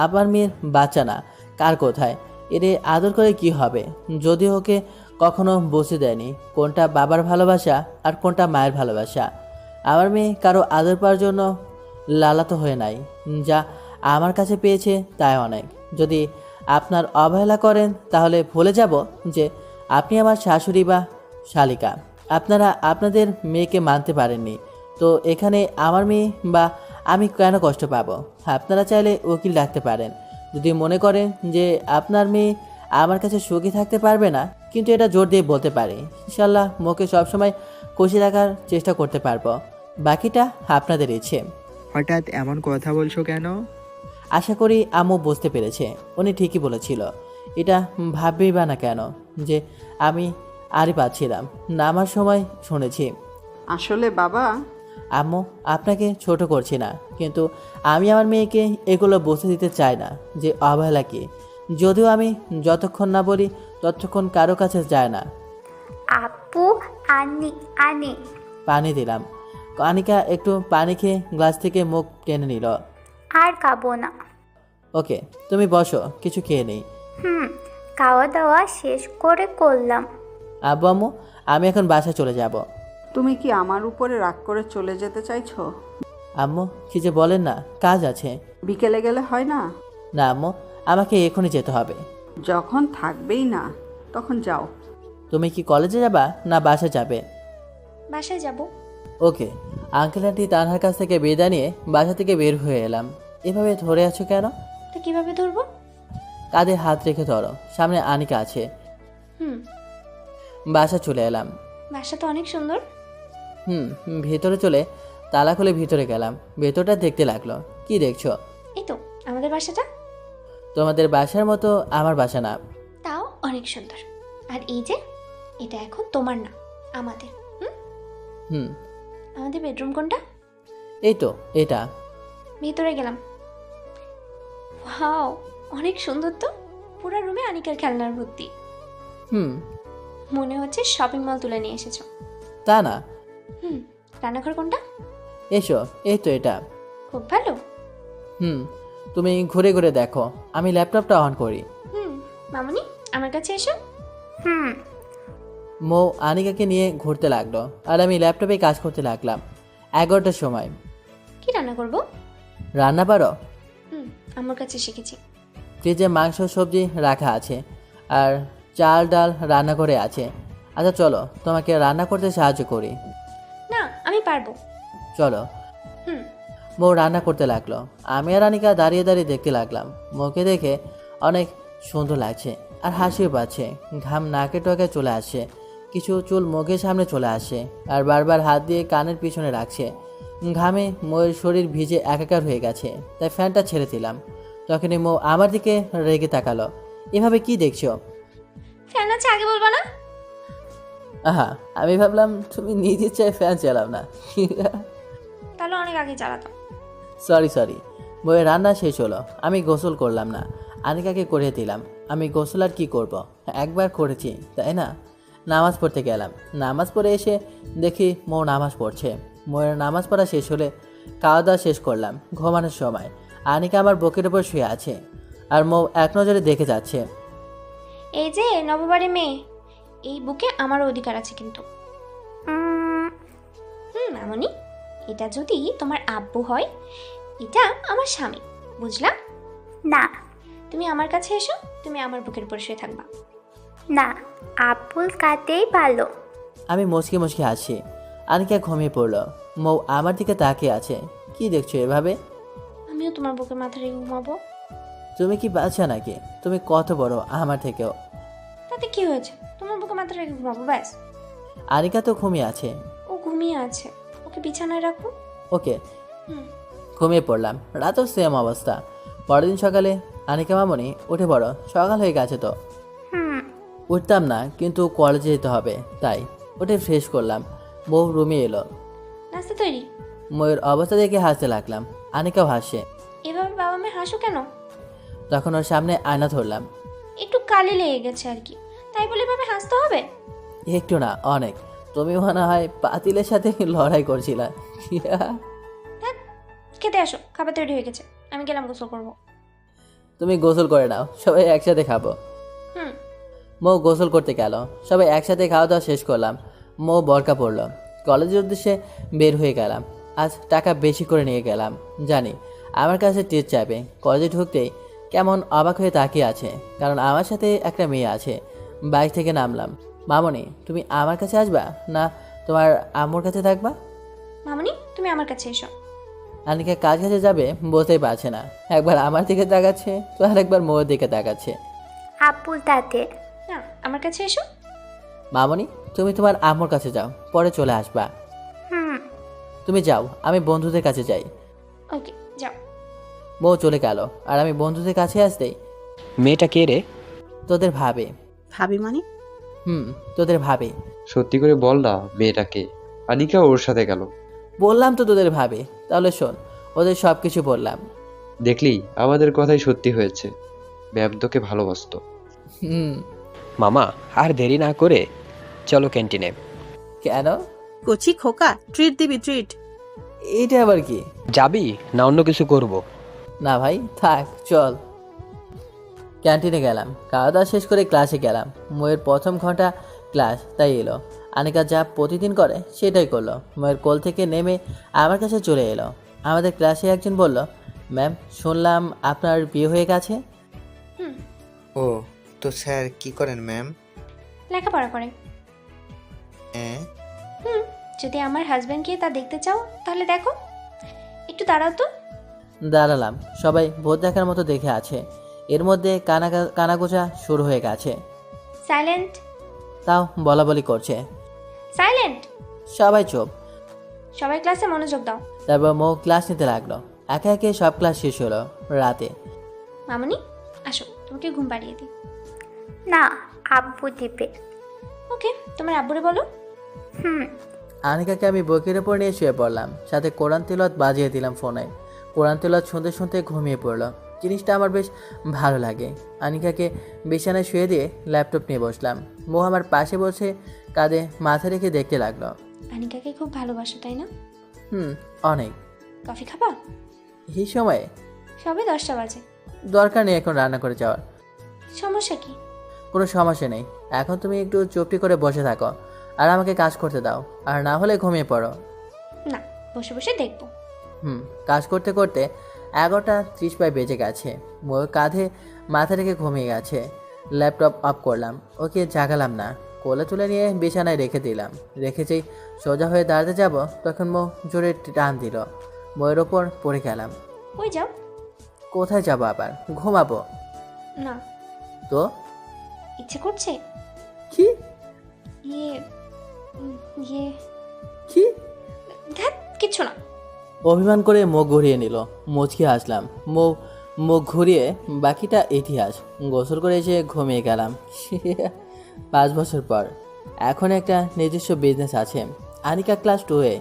আমার মেয়ের বাচ্চা না, কার কোথায়, এরে আদর করে কি হবে? যদি ওকে কখনো বুঝতে দেয়নি কোনটা বাবার ভালোবাসা আর কোনটা মায়ের ভালোবাসা। আমার মেয়ে কারো আদর পাওয়ার জন্য লালাতো হয়ে নাই, যা আমার কাছে পেয়েছে তাই অনেক। যদি আপনার অবহেলা করেন তাহলে ভুলে যাব যে আপনি আমার শাশুড়ি বা শালিকা। আপনারা আপনাদের মেয়েকে মানতে পারেননি, তো এখানে আমার মেয়ে বা আমি কেন কষ্ট পাবো? আপনারা চাইলে উকিল ডাকতে পারেন যদি মনে করেন যে আপনার মেয়ে আমার কাছে সুখী থাকতে পারবে না, কিন্তু এটা জোর দিয়ে বলতে পারি ইনশাল্লাহ মোকে সবসময় খুশি রাখার চেষ্টা করতে পারবো। বাকিটা আপনাদের ইচ্ছে। হঠাৎ এমন কথা বলছো কেন? আশা করি আম্মু বুঝতে পেরেছে, উনি ঠিকই বলেছিল। এটা ভাববেই বা না কেন যে আমি আরই পাচ্ছিলাম নামার সময় শুনেছি। আসলে বাবা, আম্মু আপনাকে ছোট করছি না, কিন্তু আমি আমার মেয়েকে এগুলো বুঝতে দিতে চাই না যে অবহেলা কি। যদিও আমি যতক্ষণ না বলি ততক্ষণ কারো কাছে যায় না। আপু, আনি। পানি দিলাম। আনিকা একটু পানি খেয়ে গ্লাস থেকে মুখ টেনে নিল। আর খাবো না। ওকে, তুমি বসো, কিছু খেয়ে নেই। খাওয়া দাওয়া শেষ করে করলাম। আব্বু আম্মু, আমি এখন বাসায় চলে যাব। তুমি কি আমার উপরে রাগ করে চলে যেতে চাইছো? আম্মু কি যে বলেন না, কাজ আছে। বিকেলে গেলে হয় না? না আম্মু, আমাকে এখনই যেতে হবে। যখন থাকবেই না তখন যাও। তুমি কি কলেজে যাবা না বাসায় যাবে? বাসায় যাব। ওকে। আঙ্কেল আন্টি তানহার কাছ থেকে বিদায় নিয়ে বাসা থেকে বের হয়ে এলাম। এভাবে ধরে আছো কেন? তো কিভাবে ধরবো? কাঁধে হাত রেখে ধরো, সামনে আনিকা আছে। বাসা চলে এলাম। বাসা তো অনেক সুন্দর। ভেতরে চলে তালা খুলে ভিতরে গেলাম। ভেতরটা দেখতে লাগলো। কি দেখছো? এই তো আমাদের বাসাটা। তোমাদের বাসার মতো আমার বাসা না। তাও অনেক সুন্দর। আর এই যে এটা এখন তোমার না, আমাদের। হুম, আমাদের বেডরুম কোনটা? এই তো এটা। ভেতরে গেলাম। ওয়াও, অনেক সুন্দর তো। পুরো রুমে আনিকার খেলনার ভর্তি। হুম, মনে হচ্ছে শপিং মল তুলে নিয়ে এসেছো। তা না। রান্নাঘর কোনটা? এসো, এই তো এটা। খুব ভালো। হুম, তুমি ঘুরে ঘুরে দেখো, আমি ল্যাপটপটা অন করি। মামুনি, আমার কাছে এসো। মৌ আনিকাকে নিয়ে ঘুরতে লাগলো আর আমি ল্যাপটপে কাজ করতে লাগলাম। 11টার সময়। কি রান্না করব? রান্না পারো? আমার কাছে শিখেছি। ফ্রিজে মাংস সবজি রাখা আছে আর চাল ডাল রান্না করে আছে। আচ্ছা চলো, তোমাকে রান্না করতে সাহায্য করি। না, আমি পারবো। চলো। মৌ রান্না করতে লাগলো, আমি আর আনিকা দাঁড়িয়ে দাঁড়িয়ে দেখতে লাগলাম। মৌকে দেখে অনেক সুন্দর লাগছে আর হাসিও পাচ্ছে। ঘাম নাকে টকে চলে আসছে, কিছু চুল মুখের সামনে চলে আসে আর বারবার হাত দিয়ে কানের পিছনে রাখছে। ঘামে মৌয়ের শরীর ভিজে একাকার হয়ে গেছে, তাই ফ্যানটা ছেড়ে দিলাম। তখনই মৌ আমার দিকে রেগে তাকালো। এভাবে কি দেখছো? ফ্যান আছে আগে বলবো না? আহা, আমি ভাবলাম তুমি নিজের চাই ফ্যান চালাও না। তাহলে অনেক আগে চালাতাম। সরি। বইয়ের রান্না শেষ হলো, আমি গোসল করলাম না, আনিকাকে করে দিলাম। আমি গোসল আর কি করব, একবার করেছি তাই না। নামাজ পড়তে গেলাম, নামাজ পড়ে এসে দেখি মৌ নামাজ পড়ছে। মৌয়ের নামাজ পড়া শেষ হলে খাওয়া দাওয়া শেষ করলাম। ঘুমানোর সময় আনিকা আমার বুকের ওপর শুয়ে আছে আর মৌ এক নজরে দেখে যাচ্ছে। এই যে নববাড়ি মেয়ে, এই বুকে আমার অধিকার আছে কিন্তু। মামুনি, এটা যদি তোমার আব্বু হয়, এটা আমার স্বামী, বুঝলা? না। তুমি আমার কাছে এসো, তুমি আমার বুকের উপর শুয়ে থাকবা। না, আব্বুল কাতেই ভালো। আমি মুচকি মুচকি হাসি। আনিকা ঘুমিয়ে পড়লো। মৌ আমার দিকে তাকিয়ে আছে। কি দেখছো এভাবে? আমিও তোমার বুকে মাথা রেখে ঘুমাবো। তুমি কি বাচ্চা নাকি? তুমি কত বড় আমার থেকেও। তাতে কি হয়েছে? তোমার বুকে মাথা রেখে ঘুমাবো, ব্যাস। আনিকা তো ঘুমিয়ে আছে। ও ঘুমিয়ে আছে, ওকে বিছানায় রাখো। ওকে। ঘুমিয়ে পড়লাম। রাতও সেম অবস্থা। পরের দিন সকালে আনিকা মামনি উঠে পড়ো, সকাল হয়ে গেছে তো। উঠতাম না, কিন্তু কলেজে যেতে হবে তাই উঠে ফ্রেশ করলাম। বউ রুমে এলো। নাস্তা তৈরি। ময়ূর অবস্থা দেখে হাসতে লাগলাম। আনিকাও হাসে। এভাবে বাবা মেয়ে হাসো কেন? তখন ওর সামনে আয়না ধরলাম। একটু কালি লেগে গেছে আর কি, তাই বলে এভাবে হাসতে হবে? একটু না, অনেক। তুমি মনে হয় পাতিলের সাথে লড়াই করছিলা। খেতে আসো, খাবার তৈরি হয়ে গেছে, আমি গেলাম গোসল করবো। তুমি গোসল করে নাও, সবাই একসাথে খাবো। মৌ গোসল করতে গেল, সবাই একসাথে খাওয়া দাওয়া শেষ করলাম। মৌ বরকা পড়লো। কলেজের উদ্দেশ্যে বের হয়ে গেলাম। আজ টাকা বেশি করে নিয়ে গেলাম, জানি আমার কাছে টিট চাইবে। কলেজে ঢুকতেই কেমন অবাক হয়ে তাকিয়ে আছে, কারণ আমার সাথে একটা মেয়ে আছে। বাইক থেকে নামলাম। মামনি, তুমি আমার কাছে আসবা না তোমার আম্মুর কাছে থাকবা? মামনি, তুমি আমার কাছে এসো। আনিকা কাজ কাছে যাবে বুঝতেই পারছে না, একবার আমার দিকে তাকাচ্ছে তো আর একবার মৌয়ের দিকে তাকাচ্ছে। আব্বুল তাতে। না, আমার কাছে এসো। মামনি, তুমি তোমার আম্মুর কাছে যাও, পরে চলে আসবা। তুমি যাও, আমি বন্ধুদের কাছে যাই। ওকে, যাও। মৌ চলে গেল আর আমি বন্ধুদের কাছে আসতেই। মেয়েটা কে রে? তোদের ভাবে। ভাবি মানে? তোদের ভাবে। সত্যি করে বল না মেয়েটাকে। আনিকা ওর সাথে গেল। বললাম তো তোদের ভাবে, তাহলে শোন, ওদের সব কিছু বললাম। দেখলি আমাদের কথাই সত্যি হয়েছে, ম্যাম তোকে ভালোবাসতো। মামা, আর দেরি না করে চলো ক্যান্টিনে। কেন? কচি খোকা, ট্রিট দিবি, ট্রিট। এটা আবার কি? যাবি না অন্য কিছু করব? না ভাই থাক, চল। ক্যান্টিনে গেলাম, খাওয়া দাওয়া শেষ করে ক্লাসে গেলাম। ময়ের প্রথম ঘন্টা ক্লাস, তাই এলো। আনিকা যা প্রতিদিন করে সেটাই করলো। ময়ের কোল থেকে নেমে আমার কাছে চলে এলো। আমাদের ক্লাসে একজন বলল, ম্যাম শুনলাম আপনার বিয়ে হয়ে গেছে। ও, তো স্যার কি করেন ম্যাম? লেখাপড়া করে। হ্যাঁ। যদি আমার হাজব্যান্ডকে তা দেখতে চাও তাহলে দেখো। একটু দাঁড়াও তো। দাঁড়ালাম। সবাই ভোট দেখার মতো দেখে আছে। এর মধ্যে কানাগোচা শুরু হয়ে গেছে। সাইলেন্ট। তাও বলা বলি করছে। সাইলেন্ট। সবাই চুপ। সবাই ক্লাসে মনোযোগ দাও। তারপর মৌ ক্লাস নিতে লাগলো। একে একে সব ক্লাস শেষ হলো। রাতে মামনি, আসো, তোমাকে ঘুম পাড়িয়ে দিই। না, আব্বু দিবে। ওকে, তোমার আব্বুরে বলো। হুম। আনিকাকে আমি বকের ওপর নিয়ে শুয়ে পড়লাম, সাথে কোরআন তিলাওয়াত বাজিয়ে দিলাম ফোনে। কোরআন তিলাওয়াত শুনতে শুনতে ঘুমিয়ে পড়লো। জিনিসটা আমার বেশ ভালো লাগে। আনিকাকে বিছানায় শুয়ে দিয়ে ল্যাপটপ নিয়ে বসলাম। মো আমার পাশে বসে কাঁধে মাথা রেখে দেখতে লাগলো। আনিকাকে খুব ভালোবাসো তাই না? অনেক। কফি খাবা? এই সময়ে? সবে 10টা বাজে। দরকার নেই এখন রান্না করে যাওয়ার। সমস্যা কি? কোনো সমস্যা নেই, এখন তুমি একটু চুপটি করে বসে থাকো আর আমাকে কাজ করতে দাও, আর না হলে ঘুমিয়ে পড়ো। না, বসে বসে দেখবো। কাজ করতে করতে 11:30 বেজে গেছে। মোর কাঁধে মাথা রেখে ঘুমিয়ে গেছে। ল্যাপটপ অফ করলাম, ওকে জাগালাম না, কোলে তুলে নিয়ে বিছানায় রেখে দিলাম। রেখেছেই সোজা হয়ে দাঁড়াতে যাব, তখন মো জোরে টান দিল। বইয়ের ওপর পড়ে গেলাম। কই যাও? কোথায় যাব আবার? ঘুমাবো। না। তো ইচ্ছে করছে? কি? ইয়ে কি? ধ্যাৎ, কিচ্ছু না। অভিমান করে মুখ ঘুরিয়ে নিল। মুচকি আসলাম। মুখ ঘুরিয়ে বাকিটা ইতিহাস। গোসল করে এসে ঘুমিয়ে গেলাম। 5 বছর পর এখন একটা নিজস্ব বিজনেস আছে। আনিকা ক্লাস 2-এ,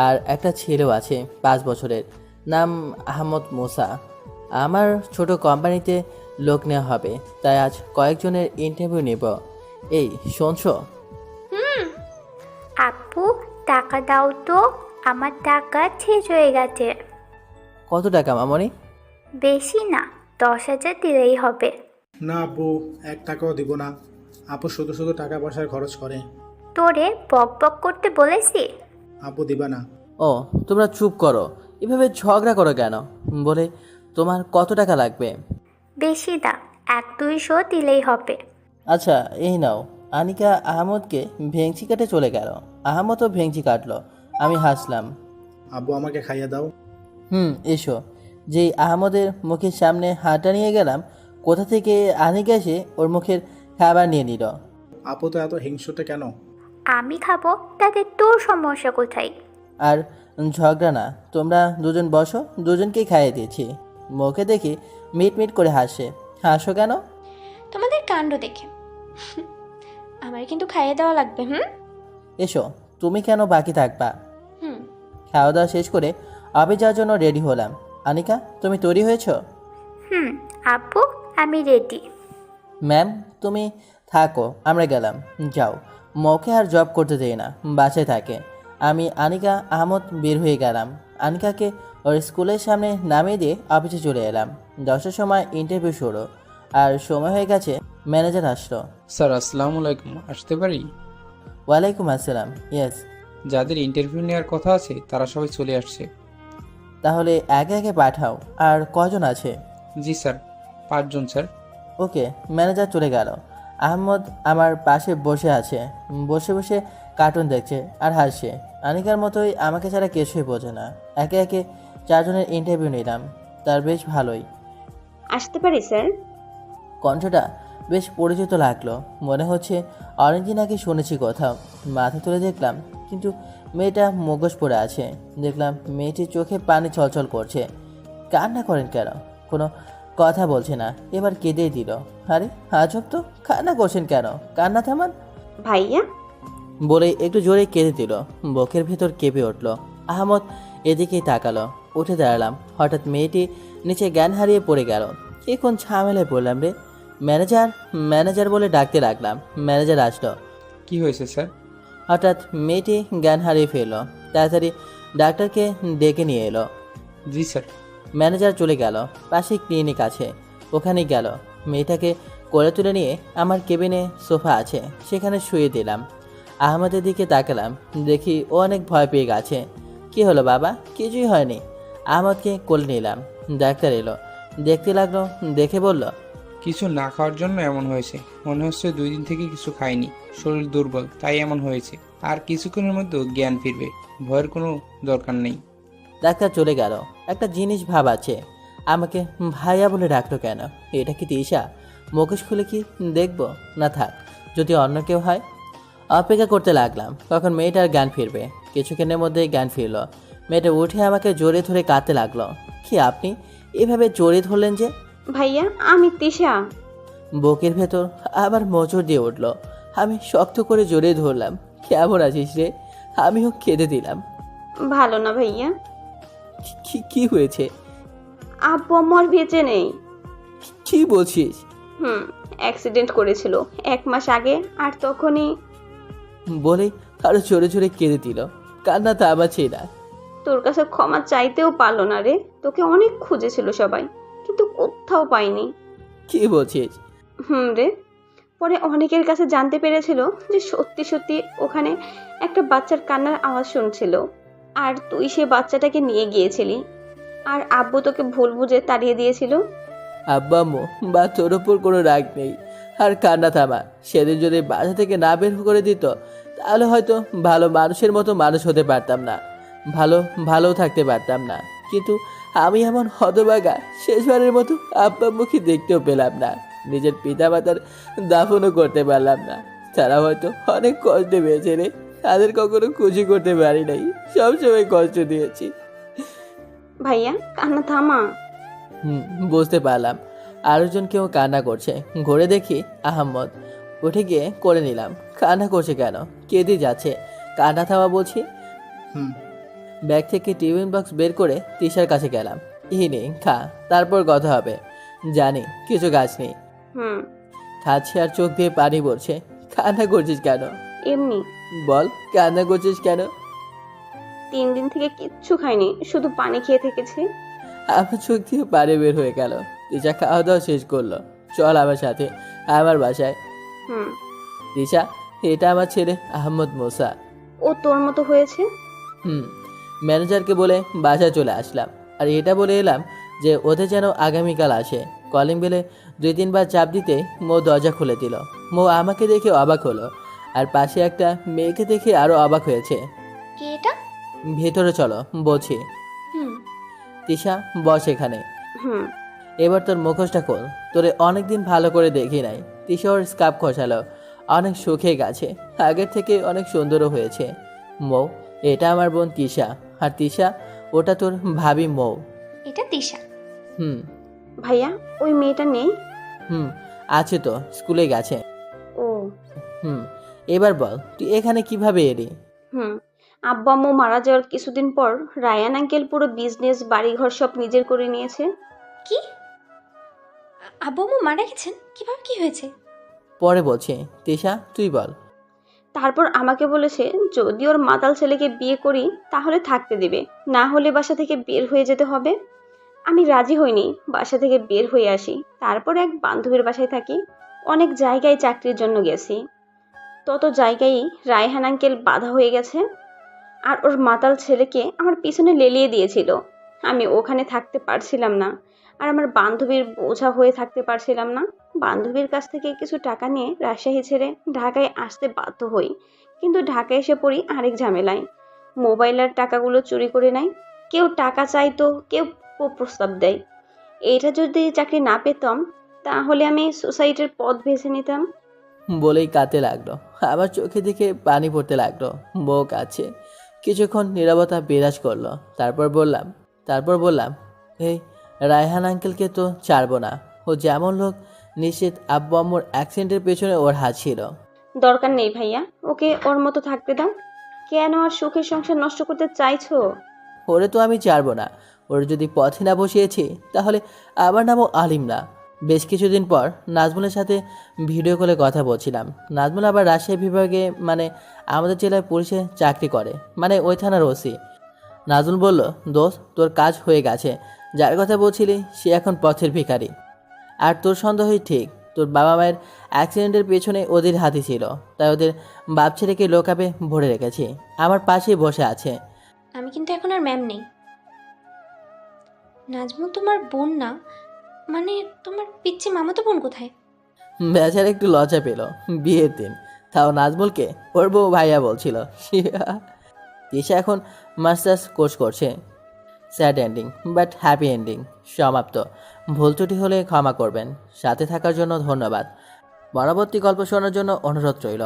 আর একটা ছেলেও আছে 5 বছরের, নাম আহমদ মুসা। আমার ছোট কোম্পানিতে লোক নেওয়া হবে, তাই আজ কয়েকজনের ইন্টারভিউ নেব। এই শুনছো? আপু টাকা দাও তো, আমার টাকা শেষ হয়ে গেছে। কত টাকা মামনি? বেশি না, 10,000 দিলেই হবে। না আপু, 1 টাকাও দিব না। আপু শুধু শুধু টাকা পয়সার খরচ করে। তোরে বক বক করতে বলেছি? আপু দিবা না। ও, তোমরা চুপ করো, এভাবে ঝগড়া করো কেন? বলে তোমার কত টাকা লাগবে? বেশি না, 100-200 দিলেই হবে। আচ্ছা এই নাও। আনিকা আহমদকে ভেংচি কাটে চলে গেল। আহমদও ভেংচি কাটলো। আমি হাসলাম। আব্বু আমাকে খাইয়ে দাও। এসো। যেই আহমদের মুখের সামনে হাঁটা নিয়ে গেলাম, কোথা থেকে আনিকা এসে ওর মুখের খাবার নিয়ে নিল। আপু তো এত হিংসুটে কেন? আমি খাবো, তাতে তোর সমস্যা কোথায়? আর ঝগড়া না, তোমরা দুজন বসো, দুজনকেই খাইয়ে দিয়েছি। মুখে দেখি মিট মিট করে হাসে। হাসো কেন? তোমাদের কাণ্ড দেখে। আমার কিন্তু খাইয়ে দেওয়া লাগবে। এসো, তুমি কেন বাকি থাকবা? খাওয়া দাওয়া শেষ করে অফিস যাওয়ার জন্য রেডি হলাম। আনিকা, তুমি তৈরি হয়েছো? আপু আমি রেডি। ম্যাম তুমি থাকো, আমরা গেলাম। যাও, মৌকে আর জব করতে দেই না, বাসায় থাকে। আমি আনিকা আহমদ বের হয়ে গেলাম। আনিকাকে ওর স্কুলের সামনে নামিয়ে দিয়ে অফিসে চলে এলাম। 10টার সময় ইন্টারভিউ শুরু, আর সময় হয়ে গেছে। ম্যানেজার আসলো। স্যার আসসালামু আলাইকুম, আসতে পারি? ওয়ালাইকুম আসসালাম। ইয়েস। যাদের ইন্টারভিউ নেওয়ার কথা আছে তারা সবাই চলে আসছে। তাহলে একে একে পাঠাও। আর কজন আছে? জি স্যার, 5 জন স্যার। ওকে। ম্যানেজার চলে গেল। আহমদ আমার পাশে বসে আছে, বসে বসে কার্টুন দেখছে আর হাসছে। আনিকার মতোই আমাকে ছাড়া কিছুই বোঝে না। একে একে 4 জনের ইন্টারভিউ নিলাম। তার বেশ ভালোই। আসতে পারি স্যার? কণ্ঠটা বেশ পরিচিত লাগলো, মনে হচ্ছে অনেকদিন আগে শুনেছি কোথাও। মাথা তুলে দেখলাম, কিন্তু মেয়েটা মুখোশ পরে আছে। দেখলাম মেয়েটির চোখে পানি ছলছল করছে। কান্না করেন কেন? কোনো কথা বলছে না, এবার কেঁদেই দিল। আরে আজব তো, কান্না করছেন কেন? কান্না থামান। ভাইয়া বলে একটু জোরে কেঁদে দিল। বুকের ভেতর কেঁপে উঠল। আহমদ এদিকেই তাকালো। উঠে দাঁড়ালাম। হঠাৎ মেয়েটি নিচে জ্ঞান হারিয়ে পড়ে গেল। কি কোন ঝামেলায় পড়লাম রে? ম্যানেজার ম্যানেজার বলে ডাকতে লাগলাম। ম্যানেজার আসলো। কি হয়েছে স্যার? হঠাৎ মেয়েটি জ্ঞান হারিয়ে ফেলল। তাড়াতাড়ি ডাক্তারকে ডেকে নিয়ে এলো। জি স্যার। ম্যানেজার চলে গেল। পাশে ক্লিনিক আছে, ওখানে গেল। মেয়েটাকে কোলে তুলে নিয়ে আমার কেবিনে সোফা আছে, সেখানে শুয়ে দিলাম। আহমদের দিকে তাকালাম, দেখি ও অনেক ভয় পেয়ে গেছে। কি হলো বাবা? কিছুই হয়নি। আহমদকে কোলে নিলাম। ডাক্তার এলো, দেখতে লাগলো, দেখে বলল, কিছু না খাওয়ার জন্য এমন হয়েছে। মনে হচ্ছে 2 দিন থেকে কিছু খায়নি, শরীর দুর্বল, তাই এমন হয়েছে। আর কিছুক্ষণের মধ্যে জ্ঞান ফিরবে, ভয়ের কোনো দরকার নেই। ডাক্তার চলে গেল। একটা জিনিস ভাবাচ্ছে, আমাকে ভাইয়া বলে ডাকলো কেন? এটা কি তিশা? মুখোশ খুলে কি দেখবো? না থাক, যদি অন্য কেউ হয়। অপেক্ষা করতে লাগলাম কখন মেয়েটার জ্ঞান ফিরবে। কিছুক্ষণের মধ্যেই জ্ঞান ফিরল। মেয়েটা উঠে আমাকে জড়িয়ে ধরে কাঁদতে লাগলো। কি আপনি এভাবে জড়িয়ে ধরলেন যে? ভাইয়া আমি তিশা। বুকের ভেতর আবার মোচড় দিয়ে উঠল। আমি শক্ত করে জড়িয়ে ধরলাম। কেমন আছিস রে? আমিও কেঁদে দিলাম। ভালো না ভাইয়া। কি হয়েছে? আব্বু আম্মু আর বেঁচে নেই। কি বলছিস? অ্যাক্সিডেন্ট করেছিল 1 মাস আগে, আর তখনই বলে আরো জোরে জোরে কেঁদে দিল। কান্না থামাচ্ছি না। তোর কাছে ক্ষমা চাইতেও পারলো না রে। তোকে অনেক খুঁজেছিল সবাই, কিন্তু কোথাও পাইনি। কি বলছিস? রে। পরে অনেকের কাছে জানতে পেরেছিল যে সত্যি সত্যি ওখানে একটা বাচ্চার কান্নার আওয়াজ শুনছিল, আর তুই সে বাচ্চাটাকে নিয়ে গিয়েছিলি, আর আব্বু তোকে ভুল বুঝে তাড়িয়ে দিয়েছিল। আব্বা আম্মু বা তোর ওপর কোনো রাগ নেই, আর কান্না থামা। সেদিন যদি বাসা থেকে না বের করে দিত, তাহলে হয়তো ভালো মানুষের মতো মানুষ হতে পারতাম না, ভালো থাকতে পারতাম না। কিন্তু আমি এমন হতভাগা, শেষবারের মতো আব্বা আম্মুকে দেখতেও পেলাম না, নিজের পিতামাতার দাফনও করতে পারলাম না। তারা হয়তো অনেক কষ্ট পেয়েছে রে, তাদের কখনো খুশি করতে পারি নাই, সবসময় কষ্ট দিয়েছি। ভাইয়া কান্না থামা। বুঝতে পারলাম আরেকজন কেউ কান্না করছে। ঘুরে দেখি আহম্মদ। উঠে গিয়ে করে নিলাম। কান্না করছে কেন? কেঁদে যাচ্ছে। কান্না থামা বলছি। ব্যাগ থেকে টিফিন বক্স বের করে তিশার কাছে গেলাম। নে খা, তারপর কথা হবে। জানি কিছু গাছ নেই। খাচ্ছে আর চোখ দিয়ে পানি পড়ছে। কান্না করছিস কেন? এমনি। বল, কান্না করছিস কেন? 3 দিন থেকে কিচ্ছু খাইনি, শুধু পানি খেয়ে থেকেছি। আমার চোখ দিয়ে পানি বের হয়ে গেল। তিশা খাওয়া দাওয়া শেষ করলো। চল আমার সাথে আমার বাসায়। তিশা, এটা আমার ছেলে আহমদ মুসা। ও তোর মতো হয়েছে? ম্যানেজারকে বলে বাসায় চলে আসলাম। আর এটা বলে এলাম যে ওদের যেন আগামীকাল আসে। কলিং বেলে 2-3 বার চাপ দিতে মো দরজা খুলে দিল। মো আমাকে দেখে অবাক হলো, আর পাশে একটা মেয়েকে দেখে আরো অবাক হয়েছে। কে এটা? ভেতরে চলো বলছি। তিশা বস এখানে। এবার তোর মুখোশটা খোল, তোরে অনেকদিন ভালো করে দেখি নাই। তিশা ওর স্কার্ফ খসালো। অনেক শুকিয়ে গেছে, আগের থেকে অনেক সুন্দরও হয়েছে। মৌ, এটা আমার বোন তিশা, আর তিশা ওটা তোর ভাবি মৌ। এটা তিশা। ভাইয়া ওই মেয়েটা নেই? আছে তো, স্কুলে গেছে। ও। এবার বল তুই এখানে কিভাবে এলি? আব্বা আম্মু মারা যাওয়ার কিছুদিন পর রায়ান আঙ্কেল পুরো বিজনেস বাড়িঘর সব নিজের করে নিয়েছে। কি? আব্বু আম্মু মারা গেছেন? কিভাবে, কি হয়েছে? পরে বলছি, তিশা তুই বল। তারপর আমাকে বলেছে যদি ওর মাতাল ছেলেকে বিয়ে করি তাহলে থাকতে দেবে, না হলে বাসা থেকে বের হয়ে যেতে হবে। আমি রাজি হইনি, বাসা থেকে বের হয়ে আসি। তারপর এক বান্ধবীর বাসায় থাকি। অনেক জায়গায় চাকরির জন্য গেছি, তত জায়গায় রায়হান আঙ্কেল বাধা হয়ে গেছে, আর ওর মাতাল ছেলেকে আমার পিছনে লেলিয়ে দিয়েছিল। আমি ওখানে থাকতে পারছিলাম না, আর আমার বান্ধবীর বোঝা হয়ে থাকতে পারছিলাম না। বান্ধবীর কাছ থেকে কিছু টাকা নিয়ে রাজশাহী ছেড়ে ঢাকায় আসতে বাধ্য হই, কিন্তু ঢাকায় এসে পড়ি আরেক ঝামেলায়। মোবাইল আর টাকাগুলো চুরি করে নেয়। কেউ টাকা চাইতো, কেউ প্রস্তাব দেয়। এইটা যদি চাকরি না পেতাম তাহলে আমি সোসাইটির পথ বেছে নিতাম। বলেই কাঁদতে লাগলো। আমার চোখে দিকে পানি পড়তে লাগলো। বউ কাছে কিছুক্ষণ নীরবতা বিরাজ করলো। তারপর বললাম এই রায়হান আঙ্কেলকে তো ছাড়বো না। ও যেমন লোক, নিশ্চিত আব্বু আম্মুর অ্যাক্সিডেন্টের পেছনে ওর হাত ছিল। দরকার নেই ভাইয়া, ওকে ওর মতো থাকতে দাও। কেন আর সুখের সংসার নষ্ট করতে চাইছো? ওরে তো আমি ছাড়বো না। ওর যদি পথে না বসিয়েছি, তাহলে আমার নামও আলিম না। বেশ কিছুদিন পর নাজমুলের সাথে ভিডিও কলে কথা বলছিলাম। নাজমুল আবার রাজশাহী বিভাগে, মানে আমাদের জেলায় পুলিশে চাকরি করে, মানে ওই থানার ওসি। নাজমুল বলল, দোস্ত তোর কাজ হয়ে গেছে। যার কথা বলছিলি সে এখন পথের ভিখারি। আর তোর সন্দেহই ঠিক, তোর বাবা মায়ের অ্যাক্সিডেন্টের পেছনে ওদের হাতি ছিল, তাই ওদের বাপ ছেলেকে লোকাপে ভরে রেখেছি। আমার পাশেই বসে আছে। আমি কিন্তু এখন আর ম্যাম নেই। নাজমুল তোমার বোন না, মানে তোমার পিচ্চি মামাতো বোন কোথায়? বেচারা একটু লজ্জা পেল। বিয়ের দিন, তাও নাজমুলকে ওর বউ ভাইয়া বলছিল। তিশা এখন মাস্টার্স কোর্স করছে। Sad ending but happy ending. সমাপ্ত। ভুল ত্রুটি হলে ক্ষমা করবেন। সাথে থাকার জন্য ধন্যবাদ। পরবর্তী গল্প শোনার জন্য অনুরোধ রইল।